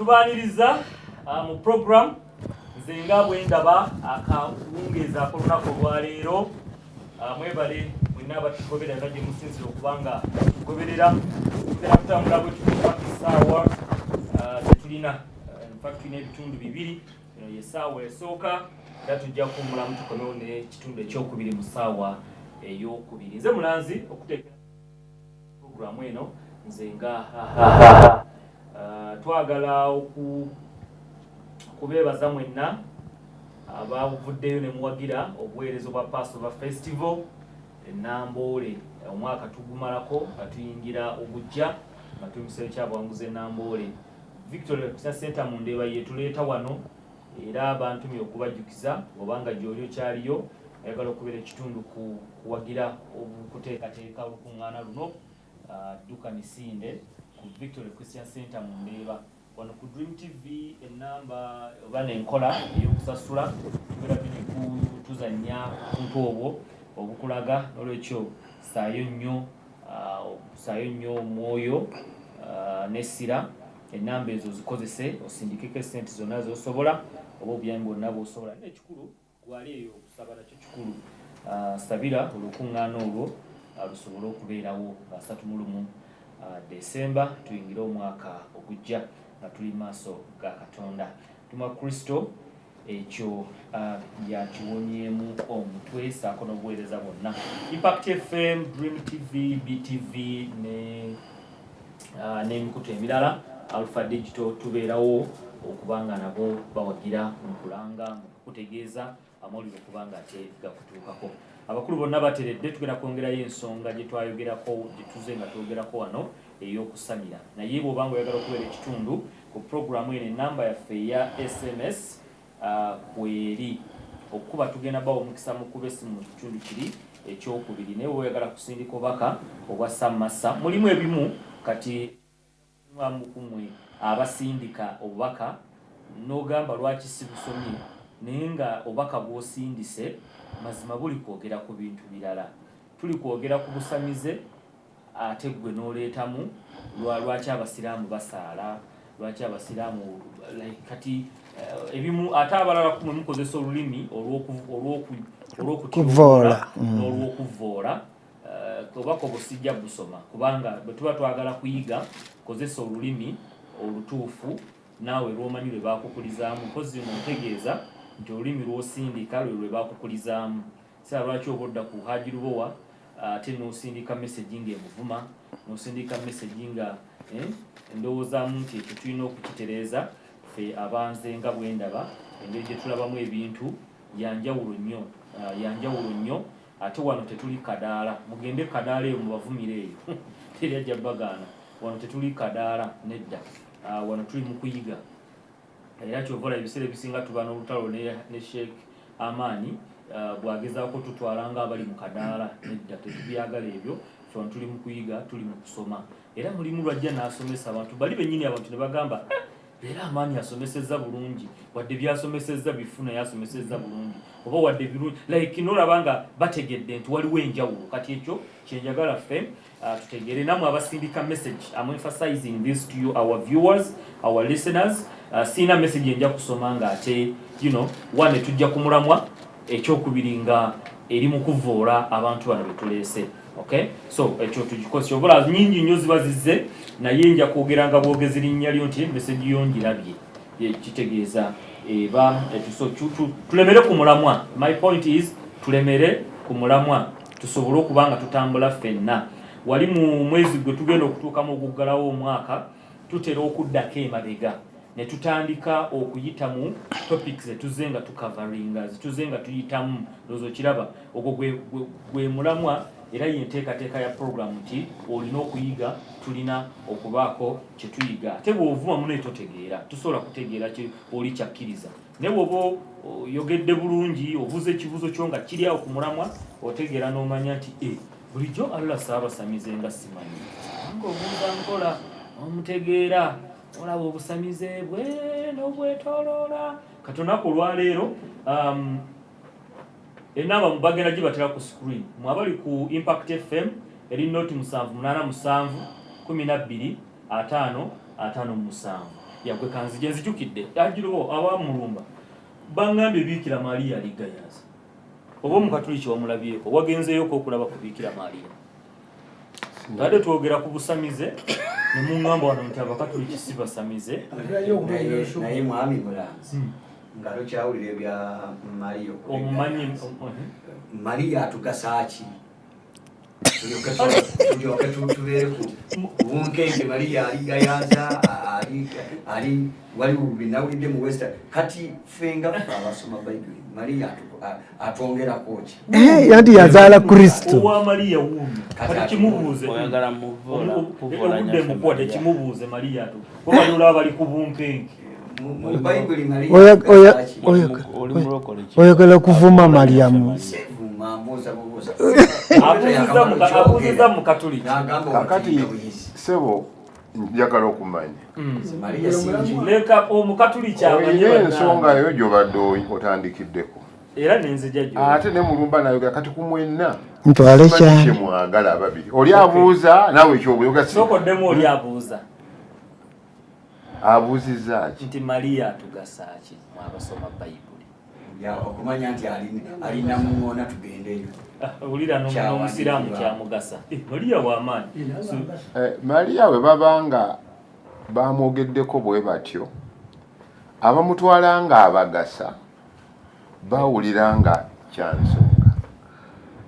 tubaniriza mu program nze nga bwendaba akawungeeza ak'olunaku olwaleero mwebale mwenna abatugoberera nga gye musinzira okubanga tugoberera tugera kutambula bwe tukuba essaawa zetulina infact tulina ebitundu bibiri eno yessaawa esooka era tujja kuwummulamu tukomewo n'ekitundu ekyokubiri mu ssaawa ey'okubiri. Nze Mulanzi okuteekera programu eno nze nga twagala okubeebaza mwenna abavuddeyo ne muwagira obuweereza bwa Passover Festival Namboole omwaka tugumalako nga tuyingira ogujja nga tuli mu kiseera ky'abawanguzi Namboole. Victoria Christian Center mu Ndeeba yetuleeta wano era abantumye okubajjukiza obanga gy'oli okyaliyo ayagala okubeera ekitundu kuwagira okuteekateeka olukuŋŋaana luno dduka Misinde ku Victoria Christian Center mu Ndeeba. Wano ku DreamTV enamba oba n'enkola ey'okusasula tubeera tuli tuzannya okuntu obwo obukulaga n'olwekyo saayo nnyo omwoyo n'essira ennamba ezo zikozese osindikeko essente zonna z'osobola oba obuyambi bwonna bw'osobola. N'ekikulu gwali eyo okusaba nakyo kikulu. Sabira olukuŋŋaana olwo lusobole okubeerawo 31 Desemba tuyingire omwaka ogujja nga tuli maaso ga Katonda. Tuma Kristo ekyo yakiwonyeemu omutwe saako n'obuweereza bwonna. Impact FM, DreamTV, BTV n'emikutu emirala Alpha Digital tubeerawo okubanga nabo bawagira mu kulanga mu kutegeeza amawulire okubanga ate gakutuukako. Abakulu bonna bateredde tugenda kwongerayo ensonga gye twayogerako gye tuze nga twogerako wano ey'okusamira. Naye bw'obanga oyagala okubeera ekitundu ku programu eno enamba yaffe eya SMS kweri okuba tugenda bawo omukisa mukube essimu mu kitundu kiri ekyokubiri. Naye bw'oyagala kusindika obubaka obwa Sammasa mulimu ebimu kati mwamukumwe abasindika obubaka n'ogamba lwaki si busomye naye nga obubaka bw'osindise mazima buli kwogera ku bintu birala. Tuli kwogera ku busamize ate gwe n'oleetamu lwaki abasiraamu basaala, lwaki abasiraamu kati ebimu ate abalala kumwe mukozesa olulimi olw'okuvoola n'olw'okuvoola. Obubaka obwo sijja busoma kubanga bwe tuba twagala kuyiga kozesa olulimi olutuufu naawe lw'omanyi lwe baakukulizaamu. Mpozi ntegeeza nti olulimi lw'osindika lwe baakukulizaamu. Sira lwaki oba odda ku Haji Lubowa ate n'osindika message ng'emuvuma, n'osindika message nga ndowoozaamu nti ekyo tulina okukitereeza ffe abanze nga bwendaba. Engeri gye tulabamu ebintu yanjawulo nnyo. Ate wano tetuli Kadaala. Mugende Kadaala eyo mubavumire eyo teri ajja bagaana. Wano tetuli Kadaala nedda. Wano tuli mu kuyiga. Era kyovola ebiseera ebisinga tuba n'olutalo ne Sheikh Amaani bwagezaako tutwala nga abali mu Kadaala nedda. Tetubyagala ebyo. Wano tuli mu kuyiga, tuli mu kusoma. Era mulimu lwajja n'asomesa abantu bali bennyini abantu ne bagamba era Amaani asomesezza bulungi wadde byasomesezza bifuna yasomesezza bulungi oba wadde birungi like n'olaba nga bategedde nti waliwo enjawulo. Kati ekyo kyenjagala ffe tutegere namwe abasindika message. I'm emphasizing this to you, our viewers, our listeners. Siina message enja kusoma nga ate one tujja kumulamwa ekyokubiri nga eri mu kuvoola abantu bano betuleese. Okay, so ekyo tugikoze obula nyingi nnyo ziba zizze naye nja kwogera nga bwogezi linnya lyo nti message yo ngirabye kitegeeza eba tulemere ku mulamwa. My point is tulemere ku mulamwa tusobole okubanga tutambula ffenna. Wali mu mwezi gwe tugenda okutuukamu okuggalawo omwaka tutera okuddako emabega ne tutandika okuyita mu topics zetuze nga tukavaringa zetuze nga tuyitamu lozo kiraba ogwo gwe mulamwa. Era yenteekateeka ya programu nti olina okuyiga tulina okubaako kye tuyiga. Ate bw'ovuma muno totegeera tusobola kutegeera kye oli kyakkiriza. Naye bw'oba oyogedde bulungi obuuza ekibuuzo kyo nga kiri awo ku mulamwa otegeera n'omanya nti bulijjo Allah saabasamize nga simanyi ng'obuuza nkola omutegeera olaba obusamize bwe n'obwetoloola. Kati olunaku olwaleero enamba mubagenda gibatera ku screen. Mwabali ku Impact FM eri noti 787 12 5 57. yagwe kanzije nzijukidde ajiro abamulumba bangambye Bikira Maria aligayaza oba omukatuliki wamulabyeko wagenzeyo ko okulaba ku Bikira Maria tade twogera ku busamize ne mungamba wano nti abakatuliki si basamize naye mwami mulanzi nga tokyawulira bya Maria omumanyi Maria atugasaki tulyoke tubeereku bunkenke Maria aligayaza ali waliwo binawulidde mu West kati fenga abasoma Bible Maria atongera koki yandi yazaala Kristo owa Maria wumi kati kimubuuze oyagala muvola mukwate kimubuuze Maria tu ko balula bali ku bunkenke mu Bible Maria oyagala kuvuma Mariamu abuuziza mu Katuliki kakati sebo njagala okumanya leka omukatuliki amanye ensonga eyo gyobadde otandikiddeko era nenzija gyo ate ne mulumba nayogera kati kumwenna ntwale kyane mwagala ababiri oli abuuza nawe ekyobuyoga sokoddemu oli abuuza abuuzizza ki nti Maria atugasaki mwabasoma Bayibuli okumanya nti alina muŋŋoona tugendeyo ulira n'omusiraamu kyamugasa Maria w'amaanyi Maria we babanga bamwogeddeko bwe batyo abamutwala nga abagasa bawulira nga kyansonga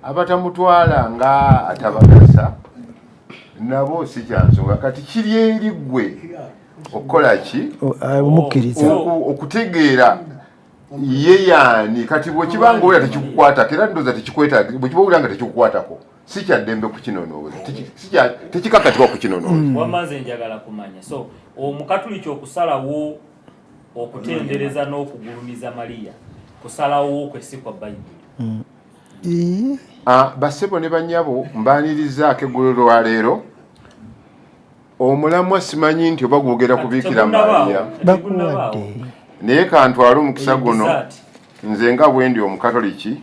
abatamutwala nga atabagasa nabo si kyansonga kati kiri eri ggwe okukola ki omukkiriza okutegeera ye yaani kati bwekibanga owulira tekikukwatako era ndooza tekikwetaaga bwekiba owulira nga tekikukwatako si kyaddembe kukinonooza tekikakatibwa kukinonooza wamaze njagala kumanya so omukatuliki okusalawo okutendereza n'okugulumiza Maria kusalawo kwesi kwa Bayibuli basebo ne banyabo mbaanirizaako eggulu lwa leero omulamwa simanyi nti oba gwogera ku Bikira Maria bakuwadde naye kantwale omukisa guno nze nga bwe ndi omukatoliki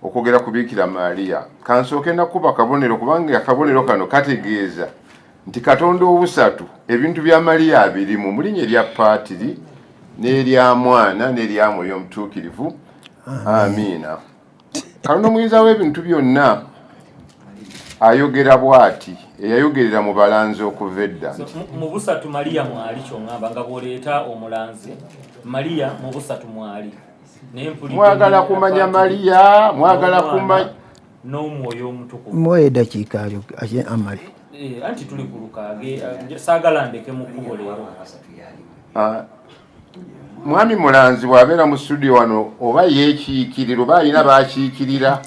okwogera ku Bikira Maria kansooke nakuba akabonero kubanga akabonero kano kategeeza nti Katonda obusatu ebintu bya Maria birimu mu linnya erya Paatiri n'erya Mwana n'erya Mwoyo Omutuukirivu amiina Katonda omuyinza w'ebintu byonna ayogera bw'ati eyayogerera mu balanzi okuva edda mu busatu Maria mwali kyongamba nga bw'oleeta omulanzi Maria mu busatu mwali mwagala kumanya Maria mwagala kumanya n'Omwoyo Omutukuvu mwoyo eddakiika amali anti tuli ku lukaage saagala ndeke mu kkubo leero mwami mulanzi bw'abeera mu studio wano oba yeekiikirira oba alina baakiikirira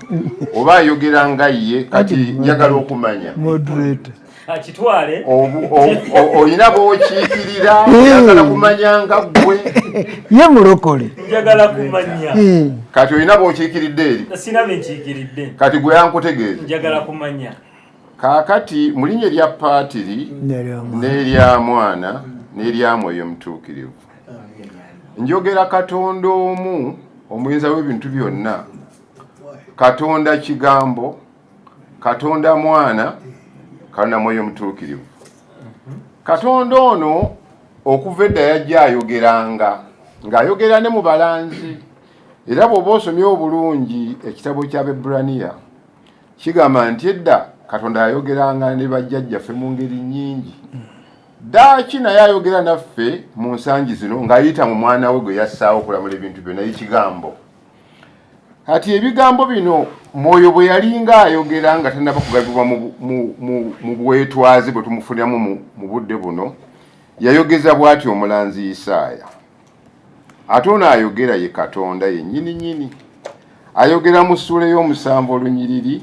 oba ayogera nga ye kati njagala okumanya moderator kitwale olina b'okiikirira njagala kumanya nga ggwe ye mulokole njagala kumanya kati olina b'okiikiridde eri sina be nkiikiridde kati gwe yankutegeeza njagala kumanya kaakati mu linnya erya Paatiri n'erya Mwana n'erya Mwoyo Omutuukirivu njogera Katonda omu omuyinza w'ebintu byonna Katonda kigambo Katonda Mwana Katonda Mwoyo Omutuukirivu Katonda ono okuva edda yajja ayogeranga ng'ayogera ne mu balanzi era bw'oba osomye obulungi ekitabo ky'Abebbulaniya kigamba nti edda Katonda yayogeranga ne bajjajjaffe mu ngeri nnyingi Daaki naye ayogera naffe mu nsangi zino ng'ayita mu mwana we gwe yassaawo okulamula ebintu byonna ekigambo kati ebigambo bino Mwoyo bwe yalinga ayogera nga tannaba kugabibwa mu bwetwaze bwe tumufuniramu mu budde buno yayogeza bw'ati omulanzi Isaaya ate ono ayogera ye Katonda yennyini nnyini ayogera mu ssuula y'omusanvu olunyiriri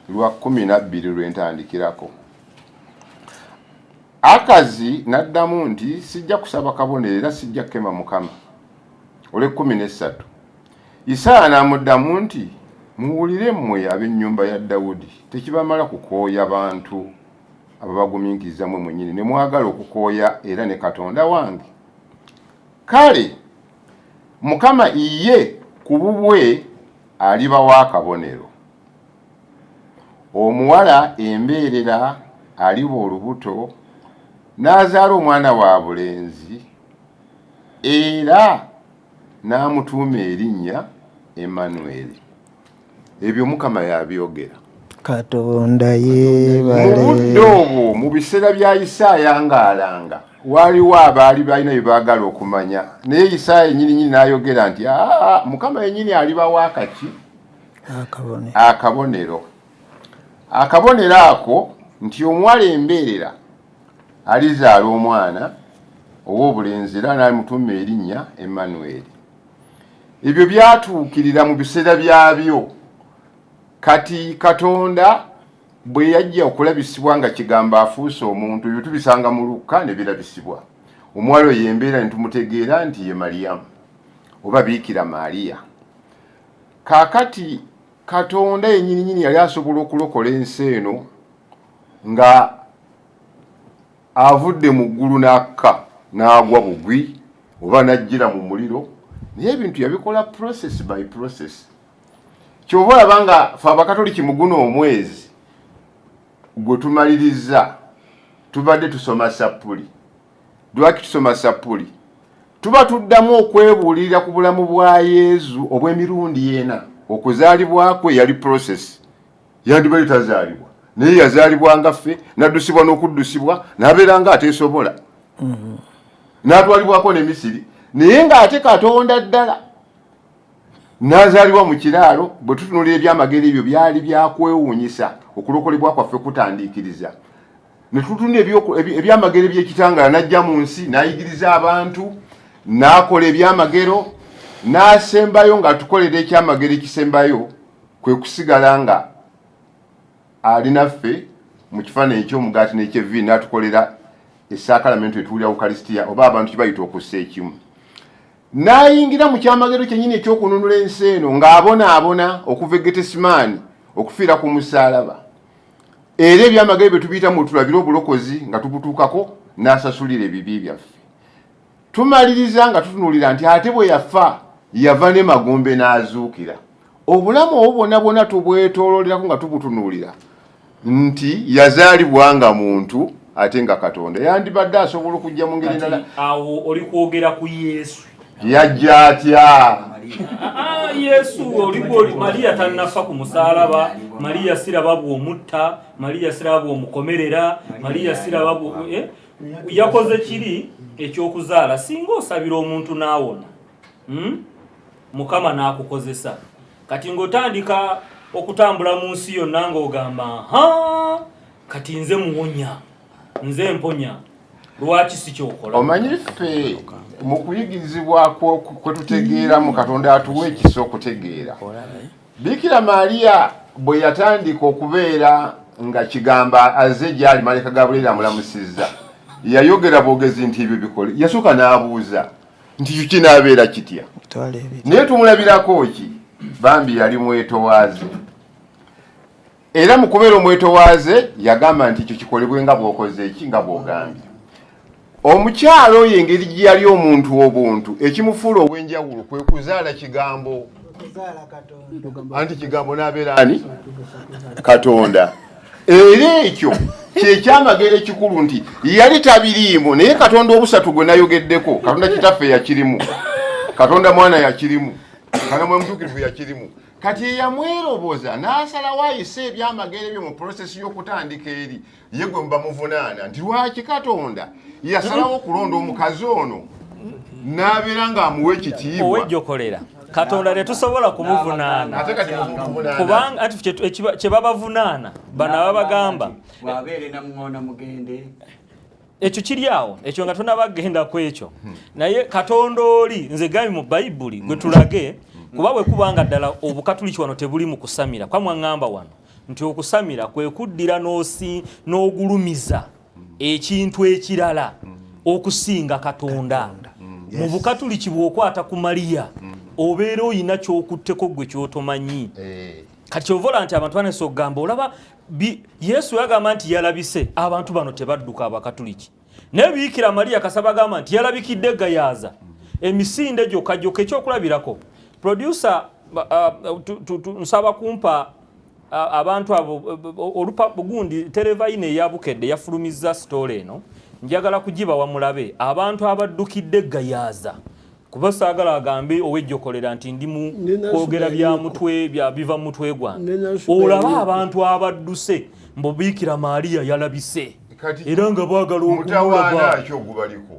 lwa 12 lwentandikirako Akazi n'addamu nti sijja kusaba kabonero era sijja kukema Mukama ole 13 Isaaya n'amuddamu nti muwulire mmwe ab'ennyumba ya Dawudi tekibamala kukooya bantu ababagumiikiriza mmwe mwennyini ne mwagala okukooya era ne Katonda wange kale Mukama iye ku bubwe alibawa akabonero omuwala embeerera aliba olubuto n'azaala omwana wa bulenzi era n'amutuuma erinnya Emmanuel. Ebyo Mukama yabyogera. Katonda yeebale. Mu budde obwo mu biseera bya Isaaya ng'alanga waliwo abaali balina bye baagala okumanya, naye Isaaya nnyini n'ayogera nti Mukama yennyini alibawo akaki akabonero. Akabonero ako nti omuwala embeerera alizaala omwana ow'obulenzi era n'amutuuma erinnya Emmanuel. Ebyo byatuukirira mu biseera byabyo. Kati Katonda bwe yajja okulabisibwa nga kigambo afuuse omuntu, ebyo tubisanga mu Luka ne birabisibwa. Omuwala oyo embeera ne tumutegeera nti ye Mariyamu oba Biikira Maaliya. Kaakati Katonda yennyini yali asobola okulokola ensi eno nga avudde mu ggulu n'akka n'agwa bugwi oba n'ajjira mu muliro, naye ebintu yabikola process by process. Kyova olaba nga ffe Abakatoliki mu guno omwezi gwe tumaliriza tubadde tusoma sapuli. Lwaki tusoma sapuli? Tuba tuddamu okwebuulirira ku bulamu bwa Yesu obw'emirundi ena. Okuzaalibwa kwe yali process. Yandibali tazaalibwa, naye yazaalibwa nga ffe, n'addusibwa n'okuddusibwa, n'abeera nga ateesobola. N'atwalibwako ne Misiri, naye ng'ate Katonda ddala n'azaalibwa mu kiraalo. Bwe tutunulira ebyamagero ebyo byali byakwewuunyisa okulokolebwa kwaffe kutandiikiriza. Ne tutunula ebyamagero eby'ekitangaala, n'ajja mu nsi n'ayigiriza abantu, n'akola ebyamagero, n'asembayo ng'atukolera ekyamagero ekisembayo kwe kusigala nga alinaffe mu kifaananyi eky'omugaati n'ekyevvi, n'atukolera esakalamento etuwulira Ukalisitiya oba abantu kibayita okussa ekimu. N'ayingira mu kyamagero kyennyini ekyokununula ensi eno ng'abonaabona okuva e Getesemaani okufiira ku musaalaba. Era ebyamagero bye tubiyitamu tulabira obulokozi nga tubutuukako, n'asasulira ebibi byaffe. Tumaliriza nga tutunulira nti ate bwe yafa yava ne magombe n'azuukira. Obulamu obwo bwonna bwonna tubwetooloolerako nga tubutunuulira nti yazaalibwa nga muntu ate nga Katonda. Yandibadde asobola okujja mu ngeri endala. Awo oli kwogera ku Yesu. Yajja atya? Yesu oli Mariya tannafa ku musaalaba, Mariya siraba bw'omutta, Mariya siraba bw'omukomerera, Mariya siraba yakoze kiri ekyokuzaala. Singa osabira omuntu n'awona, Mukama n'akukozesa. Kati ng'otandika okutambula mu nsi yonna ng'ogamba kati nze muwonya, nze mponya. Lwaki si kyokola? Omanyi ffe mu kuyigirizibwa kwe tutegeera mu Katonda atuwa ekisa okutegeera. Biikira Maaliya bwe yatandika okubeera nga kigamba azze gy'ali Maleka Gabuleeri amulamusizza, yayogera bwogezi nti ebyo bikole. Yasooka n'abuuza nti kinaabeera kitya? Naye tumulabirako ki? Bambi yali mwetowaaze. Era mu kubeera omwetowaaze yagamba nti ekyo kikolebwe nga bw'okoze eki, nga bw'ogambye. Omukyalo oyo engeri gye yali omuntu obuntu, ekimufuula obw'enjawulo kwe kuzaala kigambo. Anti kigambo n'abeera ani? Katonda. Era ekyo kyekyamagero ekikulu nti yali tabiriimu, naye Katonda obusatu gwe nayogeddeko, Katonda kitaffe yakirimu, Katonda mwana yakirimu, Katonda mutuukirivu yakirimu. Kati eyamweroboza n'asalawo ayise ebyamagero ebyo mu prosesi y'okutandika eri, ye gwe muba muvunaana nti lwaki Katonda yasalawo okulonda omukazi ono n'abeera ng'amuwa ekitiibwa. Owejjokolera Katonda tetusobola kumuvunaana kubanga ati kye babavunaana bano ababagamba bw'abeere namuŋŋoona mugende. Ekyo kiri awo, ekyo nga tonabagenda ku ekyo. Naye Katonda oli nze gami mu Bayibuli gwe tulage, kuba bwe kubanga ddala Obukatuliki wano tebuli mu kusamira. Kwa mwaŋŋamba wano nti okusamira kwe kuddira n'ogulumiza ekintu ekirala okusinga Katonda. Mu Bukatuliki bw'okwata ku Mariya obeera oyina ky'okutteko gwe ky'otomanyi. Kati ovola nti abantu banese okugamba olaba Yesu yagamba nti yalabise abantu bano tebadduka Abakatuliki. Naye Biikira Mariya kasaba agamba nti yalabikidde Gayaza. Emisinde gyokka ekyokulabirako. Producer nsaba kumpa abantu abo olupa gundi televayine eyabukedde yafulumizza story eno njagala kugibawa mulabe abantu abaddukidde gayaza kuba saagala agambe owejjokolera nti ndi mu kwogera bya mutwe bya biva mutwe gwange olaba abantu abadduse mbubiikira Maria yalabise era nga baagala okumulaba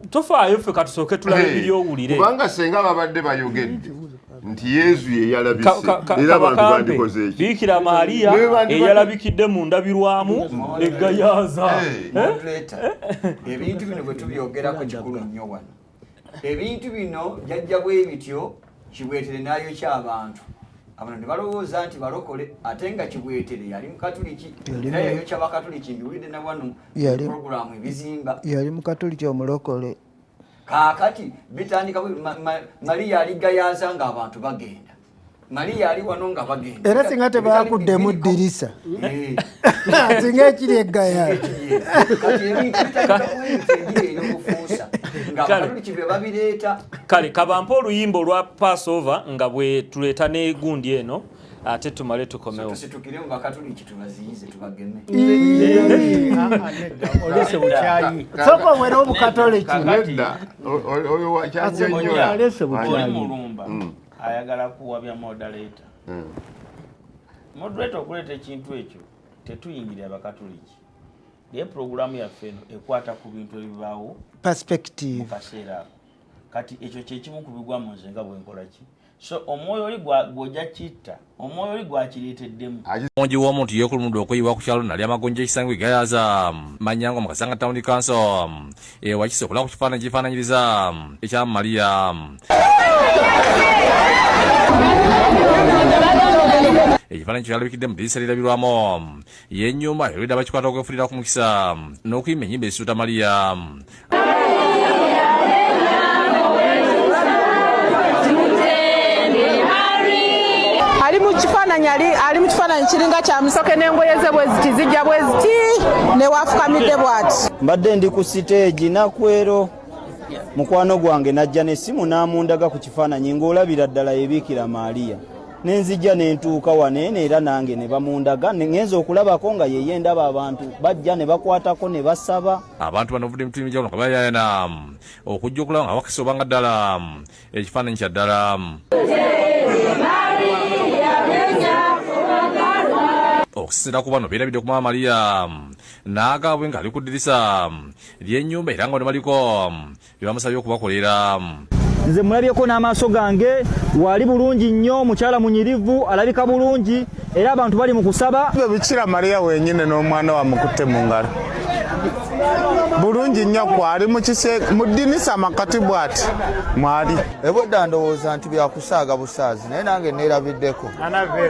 tofaayo ffe katusooke tulabe ebyowulire kubanga senga babadde bayogedde nti Yesu ye yalabise era abantu bandikoze eki biikira Maria eyalabikidde mu ndabirwamu eggayaza ebintu bino bwe tubyogerako kikulu nnyo wano ebintu bino jajja bwe bityo kibwetere nayo ky'abantu abantu ne balowooza nti balokole ate nga kibwetere yali mukatuliki era yayo ky'abakatuliki mbiwulidde na wano programu ebizimba yali mukatuliki omulokole kaakati bitandika Maria aligayaza ng'abantu bagenda Maria ali wano nga bagenda era singa tebakuddemu ddirisa singa ekiri eggayaza kati ebintu bitandika ey'obufuusa ng'abakatuliki be babireeta kale kabampa oluyimba olwa Passover nga bwe tuleeta n'egundi eno ate tumale tukomewo tusitukire mu bakatuliki tubaziyize tubageme olese bukyayi soko mwere obukatoliki nedda oyo wakyanjonnyola olese bukyayi mulumba ayagala kuwabya moderator moderator okuleeta ekintu ekyo tetuyingirira abakatoliki naye programu yaffe eno ekwata ku bintu ebibaawo perspective mu kaseera ako kati ekyo kyekimu ku bigwa mu nze nga bwenkola ki so omwoyo oli gw'ojja kitta omwoyo oli gwakireeteddemu omongi w'omuntu yeekulumudde okuyiibwa ku kyalo nali amagonja ekisango egayaza manyango mu kasanga town council wakise okulaba ku kifaananyi kifaananyiriza ekya Maria ekifaananyi kyalabikidde mu ddirisa lirabirwamu y'ennyumba erwedde abakikwata okwefunira ku mukisa n'okuyimba ennyimba ezisuuta Maria ali mu kifaananyi kiringa kya musoke n'engoye ze bwe ziti zijja bwe ziti newafukamidde bw'ati mbadde ndi ku siteegi nakwero mukwano gwange najja n'essimu n'amundaga ku kifaananyi ng'olabira ddala yebiikira Maria nenzijja nentuuka waneene era nange ne bamundaga ngenza okulabako nga yeye ndaba abantu bajja ne bakwatako ne basaba abantu banavudde emitima enjawulo nga bayayana okujja okulaba nga bakisobanga ddala ekifaananyi kya ddala okusinziira ku bano beerabidde ku Maama Maria n'agaabwe ng'ali ku ddirisa ly'ennyumba era nga ne baliko bye bamusabye okubakolera nze mulabyeko n'amaaso gange wali bulungi nnyo mukyala munyirivu alabika bulungi era abantu bali mu kusaba Bikira Maria wenyine n'omwana wa mukutte mu ngalo bulungi nnyo kwali mu ddinisa amakati bw'ati mwali ebodda ndowooza nti byakusaaga busaazi naye nange neerabiddeko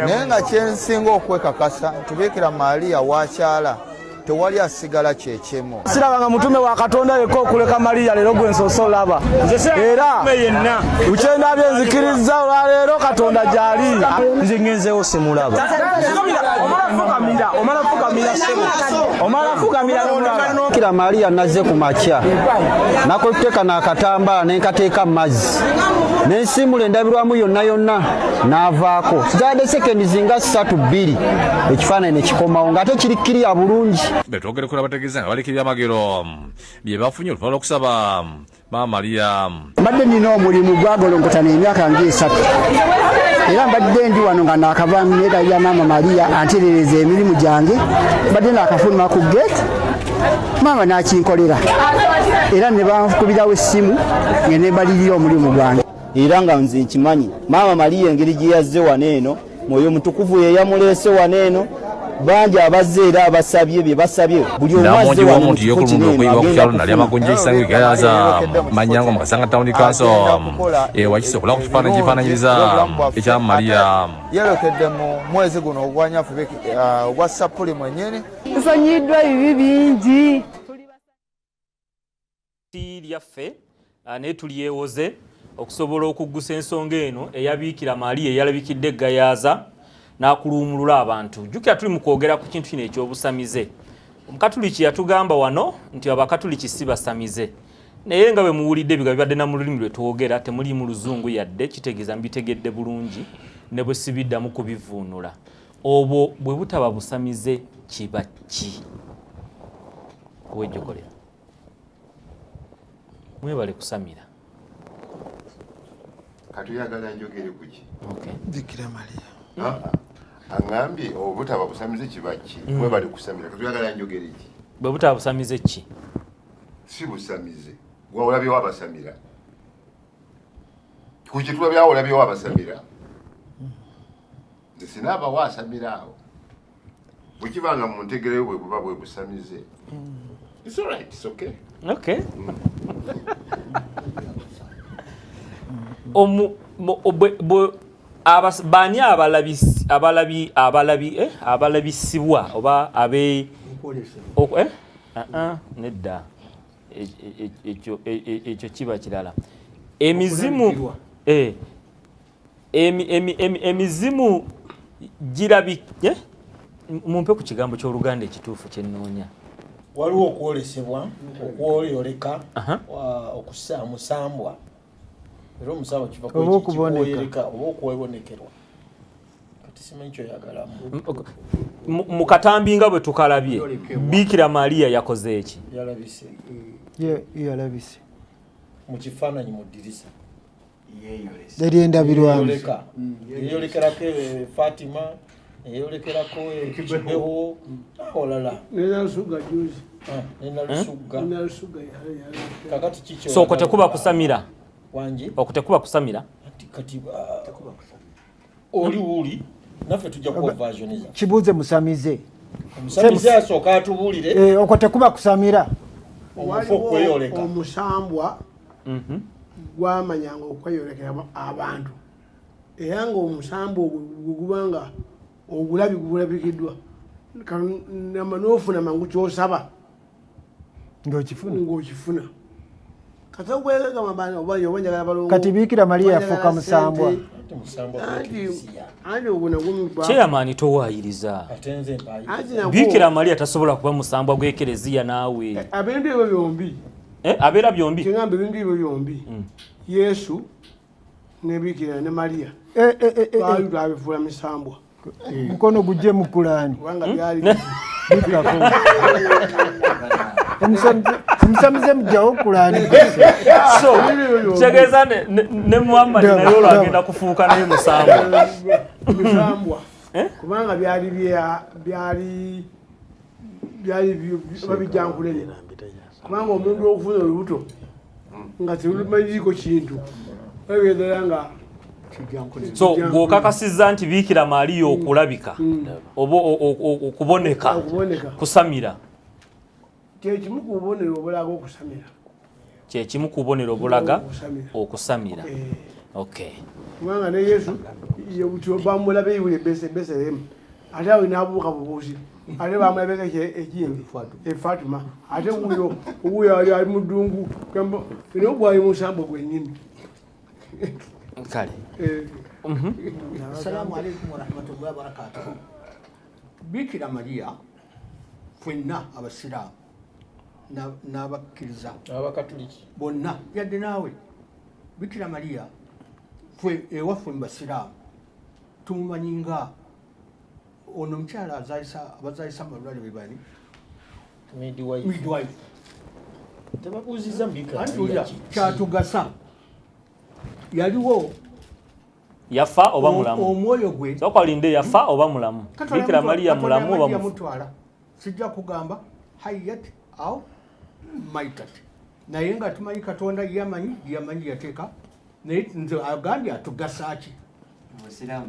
naye nga kyensinga okwekakasa nti Bikira Maria wakyala tewali asigala kyekyemu sirabanga mutume wa Katonda yekko okuleka Maria leero gwe nsoosa olaba era ukyendabye nzikiriza olwaleero Katonda gy'ali nze ngenzeewo simulaba Bikira Maria nazze ku makya nakuteeka n'akatambaala nenkateeka mu mazzi nensimula endabirwamu yonna yonna n'avaako sigadde sekendi zinga 3-2 ekifaananyi ne kikomawo ng'ate kirikirya bulungi betwogere kula bategeeza nga baleka ebyamagero bye bafunye oluvannyuma lw'okusaba Maama Maria mbadde nina omulimu gwagolonkotana emyaka nga 3 era mbadde ndi wano nga naakavaamu neegayira Maama Maria antereereza emirimu gyange mbadde naakafuluma ku gate maama n'akinkolera era ne bankubirawo essimu nga neebalirira omulimu gwange era nga nze nkimanyi Maama Maria engeri gye yazze wano eno mwoyo mutukuvu ye yamuleese wano eno bangi abazze era abasabye bye basabye buli omuwazze w'omuntu yeekulumudde okuyiibwa ku kyalo nali amagonja ekisango egayaza manyango mu kasanga town council wakise okulaba ku kifaananyi kifaananyiriza ekya Maria yerekedde mu mwezi guno ogwanyafu ogwa Sapuli mwennyini nsonyiddwa bibi bingi lyaffe naye tulyewoze okusobola okuggusa ensonga eno eya Bikira Maria eyalabikidde eggayaza n'akulumulula abantu jjukira tuli mu kwogera ku kintu kino eky'obusamize omukatuliki yatugamba wano nti abakatuliki si basamize naye nga bwe muwulidde biga bibadde na mu lulimi lwe twogera temuli mu luzungu yadde kitegeeza mbitegedde bulungi ne bwe sibiddamu kubivuunula obwo bwe butaba busamize kiba ki wejjokolera Mwebale kusamira. Katuyagala njogere kuki. Okay. Bikira Maria. Angambye obutaba busamize kibaki. Mwebale kusamira. Katuyagala njogere iki. Bwe butaba busamize ki? Si busamize. Gwa olabye wabasamira. Kuki tulabye olabye wabasamira. Sinaba wasamira awo. Bukibanga mu ntegere bwe buba bwe busamize. It's all right, it's okay. Okay. Bani abalabisibwa oba abe nedda ekyo kiba kirala emizimu emizimu girabike mumpe ku kigambo ky'Oluganda ekituufu kyennoonya. Waliwo okwolesebwa okwoleka okusambwa era omusambwa kiva okuboneka oba okwebonekerwa kati simanyi kyoyagalamu mu katambi nga bwe tukalabye Bikira Maria yakoze eki yalabise mu kifaananyi mu ddirisa eryendabirwamu yeyolekerako Fatima eyolekerako ekibeho olala kakati kikyo so okutekuba kusamira wangi okutekuba kusamira kati oli naffe tujja kukonvasioniza kibuuze musamize omusamize asooka atubuulire okutekuba kusamira omufu okweyoleka omusambwa gwamanyanga okweyolekera abantu era nga omusambwa ogubanga ogulabikiddwa n'ofuna mangu kyosaba ng'okifuna kati Bikira Maria yafuuka musambwa Chairman towaayiriza Bikira Maria tasobola kuba musambwa gw'ekereziya naawe abintu ebyo byombi abeera byombi kigamba ebintu ebyo byombi Yesu ne Bikira ne Maria babifuula misambwa mukono gujje mu Kurani omusamize mujjawo Kurani so kitegeeza ne Muhammad naye olwagenda kufuuka naye musambwa kubanga byali babijjankulere kubanga omuntu okufuna olubuto nga terumanyiiko kintu ebyedala nga so bw'okakasizza nti Bikira Maria okulabika oba okuboneka kusamira kyekimu ku bubonero obulaga okusamira kyekimu ku bubonero obulaga okusamira okay kubanga ne Yesu bamulaba eyiwule Beselemu ate awe n'abuuka bubuuzi ate bamulabeka ekindi Fatima ate wuyo ali mu ddungu era ogwali musambwa gwennyini kale Assalamu alaikum warahmatullahi wabarakatuh. Bikira Maria fwenna abasiraamu n'abakkiriza abakatoliki bonna yadde naawe Bikira Maria fwe ewaffe mu basiraamu tumumanyi nga ono omukyala abazaalisa amalwaliro be bani midwife tebabuuziza Bikira Maria kyatugasa yaliwo yafa oba mulamu omwoyo gwe sokolinde yafa oba mulamu Bikira Maria mulamu oba mutwala sijja kugamba hayat au maitat naye nga tumanyi Katonda yamanyi yateeka naye nze agambye atugasaki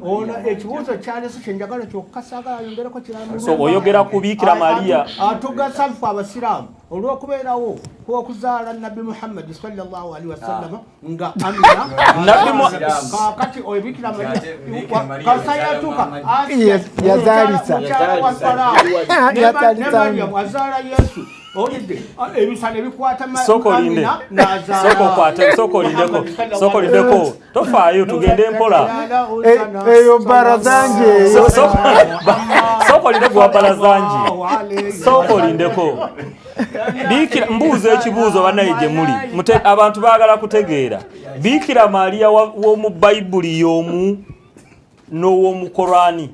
ono ekibuuzo kyalese kyenjagala kyokka saagala yongereko kiramu so oyogera ku Bikira Maria atugasa ffe abasiraamu olw'okubeerawo kw'okuzaala Nabbi Muhammad sallallahu alaihi wasallam nga Amina kakati oyo Bikira Maria kasayatuka yazaalisa azaala Yesu olidde ebisale bikwata Amina sokolindeko tofaayo tugende mpola eyo barazanje sokolinde gwa barazanje sokolindeko Bikira mbuuzo ekibuuzo banaye gye muli abantu baagala kutegeera Bikira Maria w'omu Bayibuli y'omu n'ow'omu Korani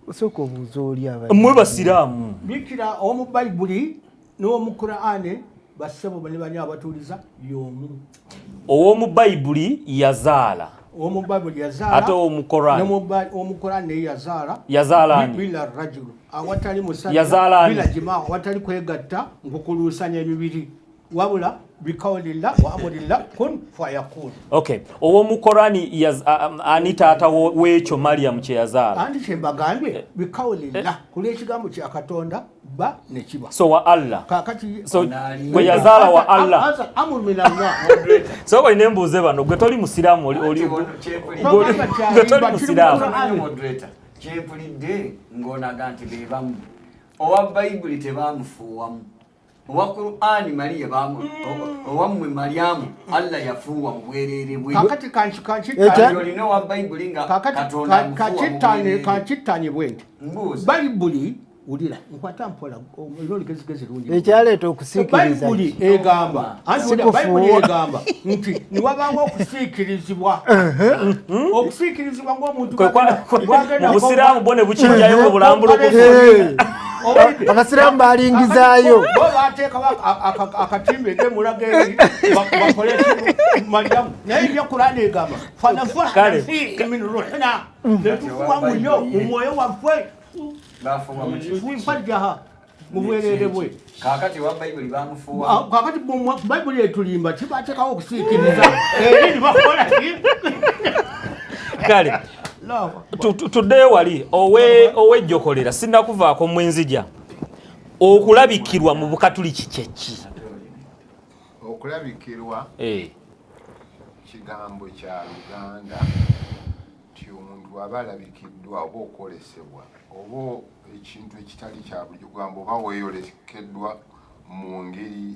osooka obuuza oli mwe basiraamu Bikira ow'omu Bayibuli n'ow'omu Korani bassebo bane banya abatuliza yomu omu Bible yazaala omu Bible yazaala ate omu Quran omu Quran ne yazaala bila rajulu awatali musajja yazaala bila jimaa awatali kwegatta nkukulusanya emibiri wabula bikawlillah wa amrillah kun fayakun. Okay, omu Quran ani taata weekyo Maryam kye yazaala andi kyembagambye bikawlillah kuli ekigambo kya Katonda ba ne kiba so wa Allah kakati so gwe yazaala wa Allah amru min Allah so ko nembuuze bano gwe toli musiraamu oli gwe toli musiraamu kyempulidde ng'onaga nti be bamu owa Bayibuli tebaamufuuwamu owa Qur'ani Mariya owammwe Maryamu Allah yafuuwa mu bwereere bwe kakati olina owa Bayibuli nga Katonda kakittanye bwenti Bayibuli ulira nkwata mpola ololi gezigezi lungi ekyaleeta okusiikiriza Bayibuli egamba Bayibuli egamba nti niwabangawo okusiikirizibwa okusiikirizibwa ng'omuntu mu busiraamu bone bukijjayo mu bulambulo abasiraamu balingizaayo bo bateekawo akatimbe ngemulaga eri bakole Maryamu naye ebyo Qur'ani egamba fanafahna fi min ruhina netufuwa munyo mu mwoyo waffe bafuwa mu wifajjaha mu bwereere bwe kakati wa Bayibuli bamufuwa kakati Bayibuli etulimba kibateekawo okusiikiriza eri bakola kale tuddeyo wali owejjokolera sinnakuvaako mwenzija okulabikirwa mu bukatuliki kyeki okulabikirwa kigambo kya Uganda nti omuntu aba alabikiddwa oba okwolesebwa oba ekintu ekitali kya bulijjo oba weeyolekeddwa mu ngeri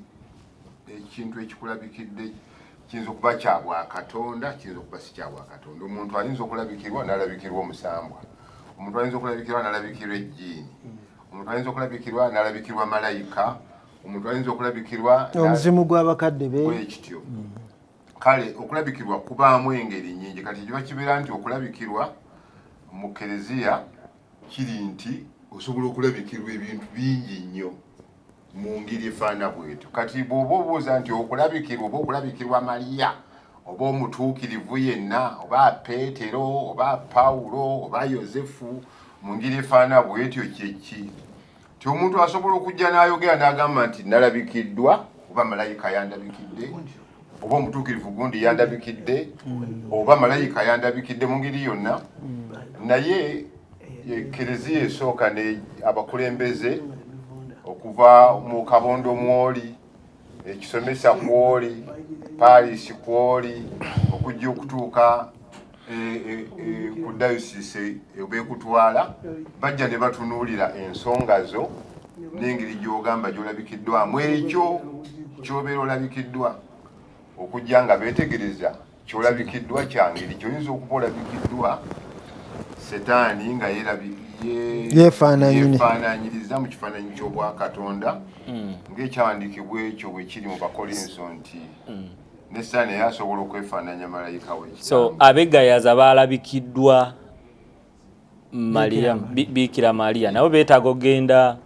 ekintu ekikulabikidde kiyinza okuba kya Bwakatonda kiyinza okuba si kya Bwakatonda. Omuntu ayinza okulabikirwa n'alabikirwa omusambwa, omuntu ayinza okulabikirwa n'alabikirwa ejjiini, omuntu ayinza okulabikirwa n'alabikirwa malayika, omuntu ayinza okulabikirwa omuzimu gw'abakadde be ekityo. Kale okulabikirwa kubaamu engeri nnyingi. Kati kiba kibeera nti okulabikirwa mu Kereziya kiri nti osobola okulabikirwa ebintu bingi nnyo mu ngeri efaana bwetyo. Kati bw'oba obuuza nti okulabikirwa oba okulabikirwa Mariya oba omutuukirivu yenna oba Peetero oba Pawulo oba Yozefu mu ngeri efaana bwetyo kyeki ti omuntu asobola okujja n'ayogera n'agamba nti nalabikiddwa oba malayika yandabikidde oba omutuukirivu gundi yandabikidde oba malayika yandabikidde mu ngeri yonna. Naye Kereziya esooka ne abakulembeze okuva mu Kabondo mwoli, ekisomesa kwoli, Paris kwoli, okujja okutuuka ku dayosisi ebekutwala bajja ne batunuulira ensonga zo n'engeri gy'ogamba gy'olabikiddwamu ekyo ky'obeera olabikiddwa, okujja nga beetegereza ky'olabikiddwa kyangeri ky'oyinza okuba olabikiddwa Setaani nga yeefaanaanyiriza mu kifaananyi ky'Obwakatonda ng'ekyawandiikibwa ekyo bwe kiri mu Bakolinso nti ne Setaani naye asobola okwefaananya malayika we. So abegayaza baalabikiddwa Bikira Mariya nabo beetaaga ogenda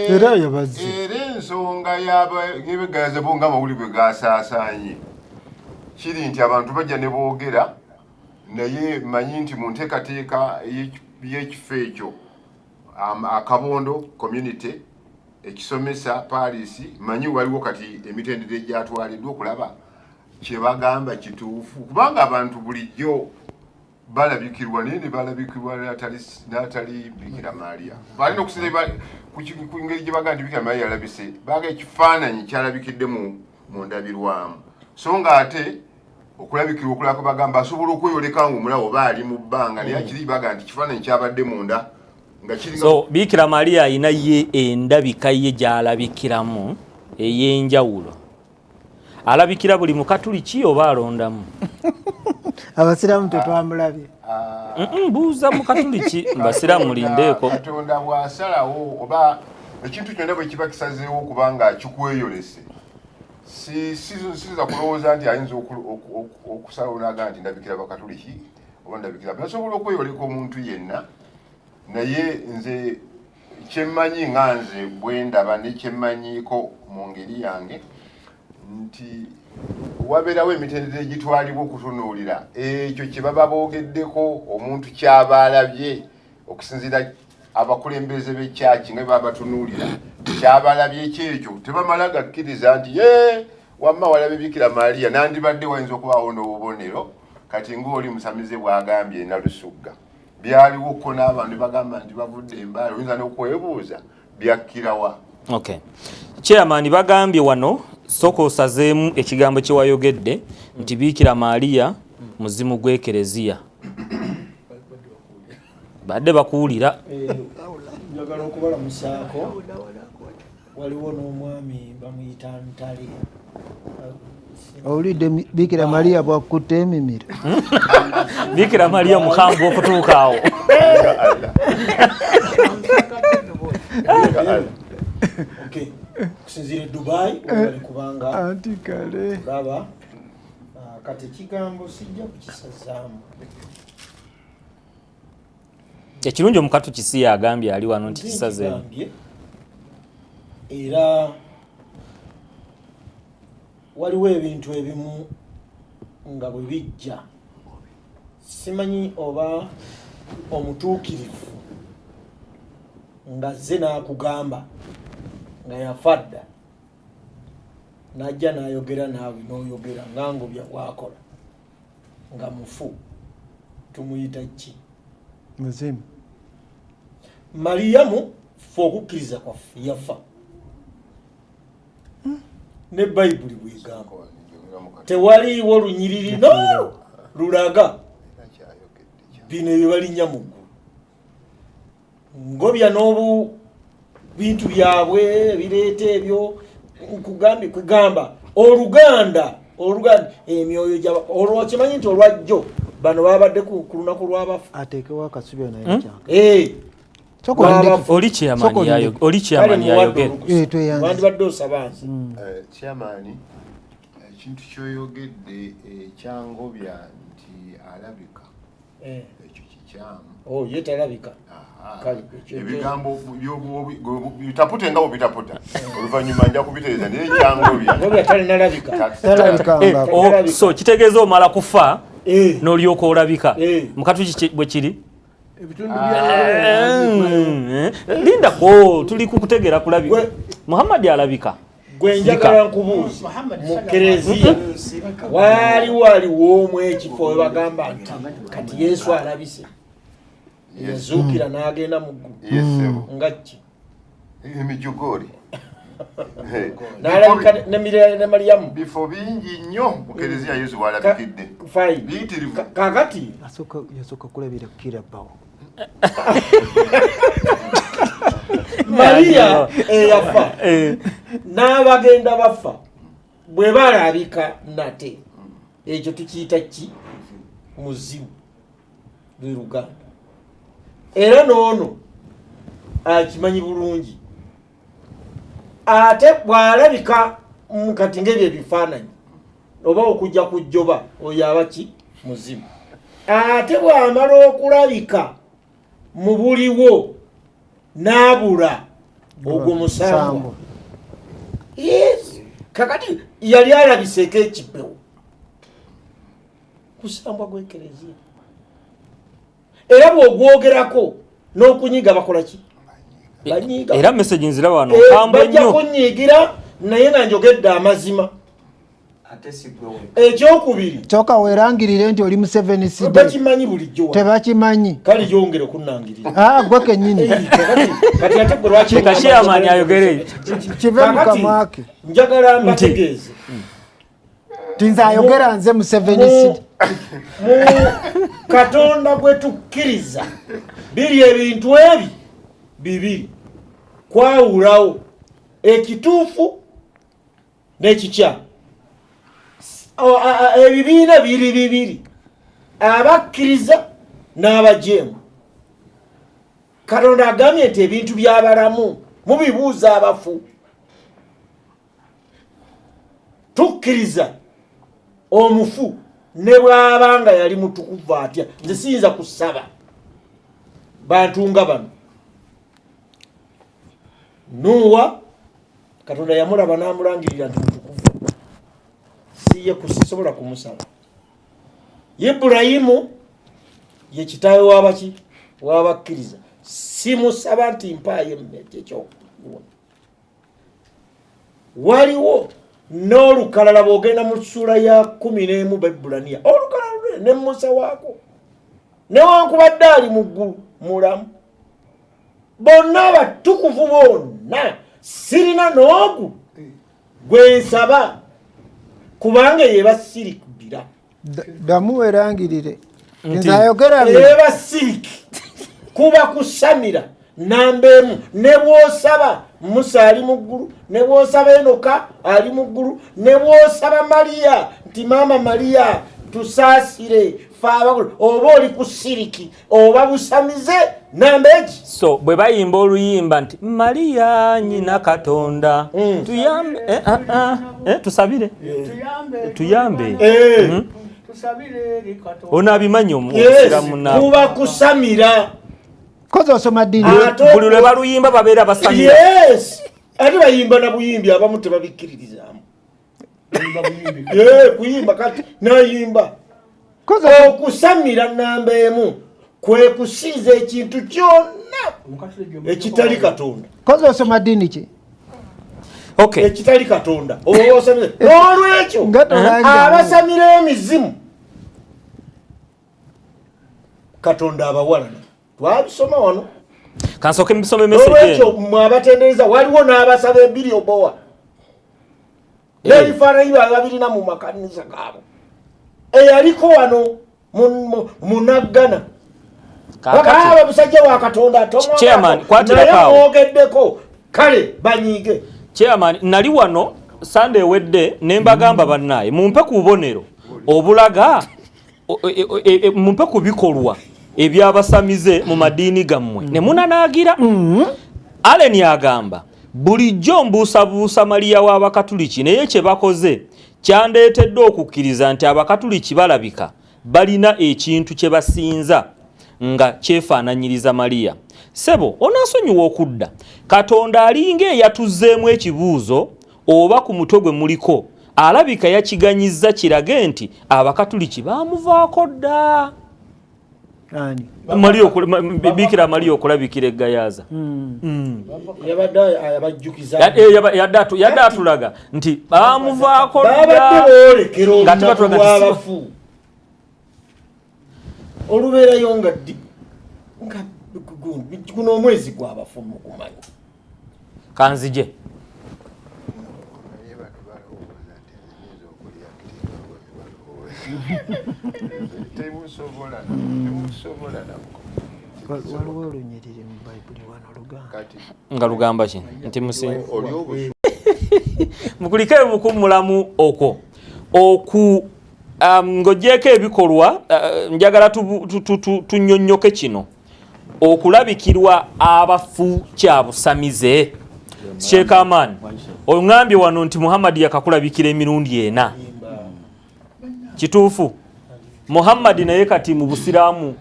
era yabazze era ensonga y'abegayaza bo nga amawulire bwe gaasaasaanye kiri nti abantu bajja ne boogera naye manyi nti mu nteekateeka y'ekifo ekyo Akabondo community ekisomesa Paris manyi waliwo kati emitendera egyatwaliddwa okulaba kye bagamba kituufu, kubanga abantu bulijjo balabikirwa naye ne balabikirwa n'atali Bikira Mariya. Balina okusinza ku ngeri gye bagamba nti Bikira Mariya yalabise baga ekifaananyi kyalabikidde mu ndabirwamu, so nga ate okulabikirwa okulako bagamba asobola okweyoleka ng'omulawo oba ali mu bbanga naye akiri baga nti kifaananyi kyabadde munda nga kiri. So Bikira Mariya alina ye endabika ye gy'alabikiramu ey'enjawulo. Alabikira buli mukatuliki oba alondamu? abasiraamu tetwamulabye. Mbuuza mukatuliki mbasiraamu mulindeeko. Katonda bw'asalawo oba ekintu kyonna bwe kiba kisazeewo kubanga kikweyolese, siza kulowooza nti ayinza okusalawo n'agamba nti ndabikira bakatuliki oba ndabikira. Asobola okweyoleka omuntu yenna, naye nze kyemmanyi nga nze Bwendaba ne kyemmanyiiko mu ngeri yange nti wabeerawo emitendera egitwalibwa okutunuulira ekyo kye baba boogeddeko omuntu kyaba alabye okusinziira abakulembeze b'ekyaki nga baba batunuulira kyaba alabye ekyo tebamala gakkiriza nti wamma walabe Bikira Maria nandibadde wayinza okubaawo n'obubonero kati ng'oli musamize bw'agambye Nalusugga byaliwo ko n'abantu bagamba nti bavudde embaala oyinza n'okwebuuza byakkirawa. Okay. Chairman bagambye wano soko osazeemu ekigambo kye wayogedde nti Bikira Maria muzimu gw'ekereziya badde bakuwulira njagala okubala musaako waliwo n'omwami bamuyita Ntale Olidde Bikira Maria bwakutte emimiro. Bikira Maria mukambwe okutuuka awo. Okay. Kusinzira Dubai wali kubanga antikale baba kati kigambo sijja kukisazaamu. Ekirungi omukatu kisi agambye ali wano nti kisazeemu. Era waliwo ebintu ebimu nga bwe bijja simanyi oba omutuukirivu nga ze n'akugamba nga yafadda najja n'ayogera naawe n'oyogera nga ngobya bwakola nga mufu tumuyita ki muzimu. Mariyamu fe okukkiriza kwaffe yafa ne Bayibuli bwegamba tewaliiwo lunyiriri no lulaga bino ebyo balinnya mu ggulu ngobya n'obu bintu byabwe bireeta ebyo kugamba Oluganda emyoyo gyaba olwakimanyi nti olwajjo bano babadde ku lunaku lw'abafu ateekewo akasubi naye kyange oli chairman yayogera wandibadde osabanzi chairman ekintu kyoyogedde ekyangobya nti alabika ekyo kikyamu ye talabika ebigambo bitapute nga bitaputa oluvannyuma nja kubitereeza naye ekyangobya talinalabika so kitegeeza omala kufa n'olyoka olabika mukatu bwe kiri linda ko tuli kukutegera kulabika Muhammad alabika gwe njagala nkubuuza mu kereziya waliwo omwe ekifo we bagamba nti kati Yesu alabise yazuukira n'agenda mu ggulu nga ki emijogori n'alabika ne Mariyamu bifo bingi nnyo mu kereziya Yesu bw'alabikidde biyitirivu kakati yasooka kulabira Kirabbawo Maria eyafa n'abagenda bafa bwe balabika nate ekyo tukiyita ki muzimu lwe Luganda era n'ono akimanyi bulungi ate bw'alabika kati ng'ebyo ebifaananyi oba okujja kujjoba oyo aba ki muzimu ate bw'amala okulabika mu buliwo n'abula ogwo musambwa kakati yali alabiseeko ekipewo kusambwa gw'ekereziya era bw'ogwogerako n'okunyiga bakola ki banyiga era message nzira wano kambwe nnyo bajja kunyigira naye nga njogedde amazima ekyokubiri kyokka weerangirire nti oli mu 7 CD bakimanyi bulijjo tebakimanyi kale yongere okunnangirira gwe kennyini kati ate gwe lwaki kashiyamanyi ayogere kive mu kamwa ke njagala mbategeeze tinza ayogera nze mu 7 CD mu Katonda gwe tukkiriza biri ebintu ebi bibiri kwawulawo ekituufu n'ekikyamu ebibiina biri bibiri abakkiriza n'abajeemu Katonda agambye nti ebintu by'abalamu mubibuuza abafu tukkiriza omufu ne bw'aba nga yali mutukuvu atya nze siyinza kusaba bantu nga bano Nuwa Katonda yamulaba n'amulangirira nti mutukuvu siye kusisobola kumusala. Ibulayimu ye kitaawe w'abaki w'abakkiriza simusaba nti mpaayo emmere ekyokuwona. Waliwo n'olukalala bw'ogenda mu ssuula ya 11 Baibulaniya olukalala lwe ne Musa waako newankubadde ali mu ggulu mulamu bonna abatukuvu bonna sirina n'ogu gwe nsaba kubanga yeba sirikubira damu werangirire nzayogera yeba siriki kuba kusamira nambemu ne bw'osaba Musa ali mu ggulu ne bw'osaba Enoka ali mu ggulu ne bw'osaba Mariya nti maama Mariya tusaasire faabagulu oba oli ku siriki oba busamize nambeeki. So bwe bayimba oluyimba nti Mariya nyina Katonda tuyambe tusabire tuyambe onabimanyi omusiramu nawe kuba kusamira kozo osoma dini buli lwe baluyimba babeera basamira. Yes ate bayimba na buyimbi abamu tebabikkiririzaamu kuyimba kati nayimba okusamira namba emu kwe kusiiza ekintu kyonna ekitali Katonda. kozo osoma dini ki ekitali Katonda n'olwekyo abasamira emizimu Katonda abawalana twabisoma wano kansoke mbisome message n'olwekyo mwabatendereza waliwo n'abasaba ebiri obowa n'ebifaananyi babirina mu makanisa gaabo eyaliko wano munaggana bakaba musajja wa Katonda tomwogeddeko kale banyiige. Chairman nali wano Sunday ewedde ne mbagamba bannaye mumpe ku bubonero obulaga mumpe ku bikolwa ebyabasamize mu madiini gammwe ne munanaagira. Allen yagamba bulijjo mbuusabuusa Mariya w'Abakatuliki naye kye bakoze kyandeetedde okukkiriza nti Abakatuliki balabika balina ekintu kye basinza nga kyefaananyiriza Mariya. Sebo onaasonyiwa okudda Katonda alinga eyatuzzeemu ekibuuzo oba ku mutwe gwe muliko alabika yakiganyizza kirage nti Abakatuliki baamuvaako dda. Bikira Mariya okulabikira eggayaaza yadde atulaga nti baamuvaako dda nga tebatulaga abafu olubeerayo nga ddi guno omwezi gw'abafu mukumanyi kanzije nga lugamba ki nti mukulike mukumulamu okwo oku ng'ogyeko ebikolwa njagala tunnyonnyoke kino okulabikirwa abafu kyabusamize. Sheikh Aman oŋŋambye wano nti Muhammad yakakulabikira emirundi 4 kituufu. Muhammad naye kati mu busiraamu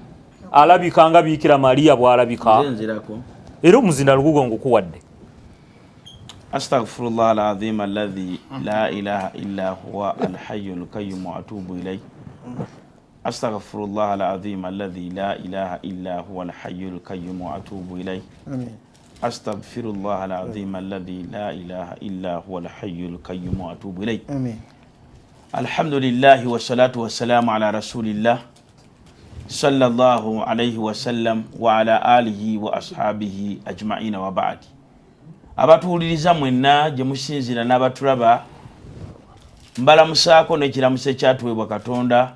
alabika nga Bikira Mariya bw'alabika era omuzinda lugugo ngukuwadde. Astaghfirullah al-azim alladhi la ilaha illa huwa al-hayyul qayyum wa atubu ilayh. Astaghfirullah al-azim alladhi la ilaha illa huwa al-hayyul qayyum wa atubu ilayh. Amin. Astaghfirullah al-azim alladhi la ilaha illa huwa al-hayyul qayyum wa atubu ilayh. Amin. Alhamdulillah wa salatu wa salamu ala rasulillah sallallahu alayhi wa sallam wa ala alihi wa ashabihi ajma'ina wa ba'd. Abatuuliriza mwenna gye musinzira n'abatulaba mbalamusaako n'ekiramuso ekyatuweebwa Katonda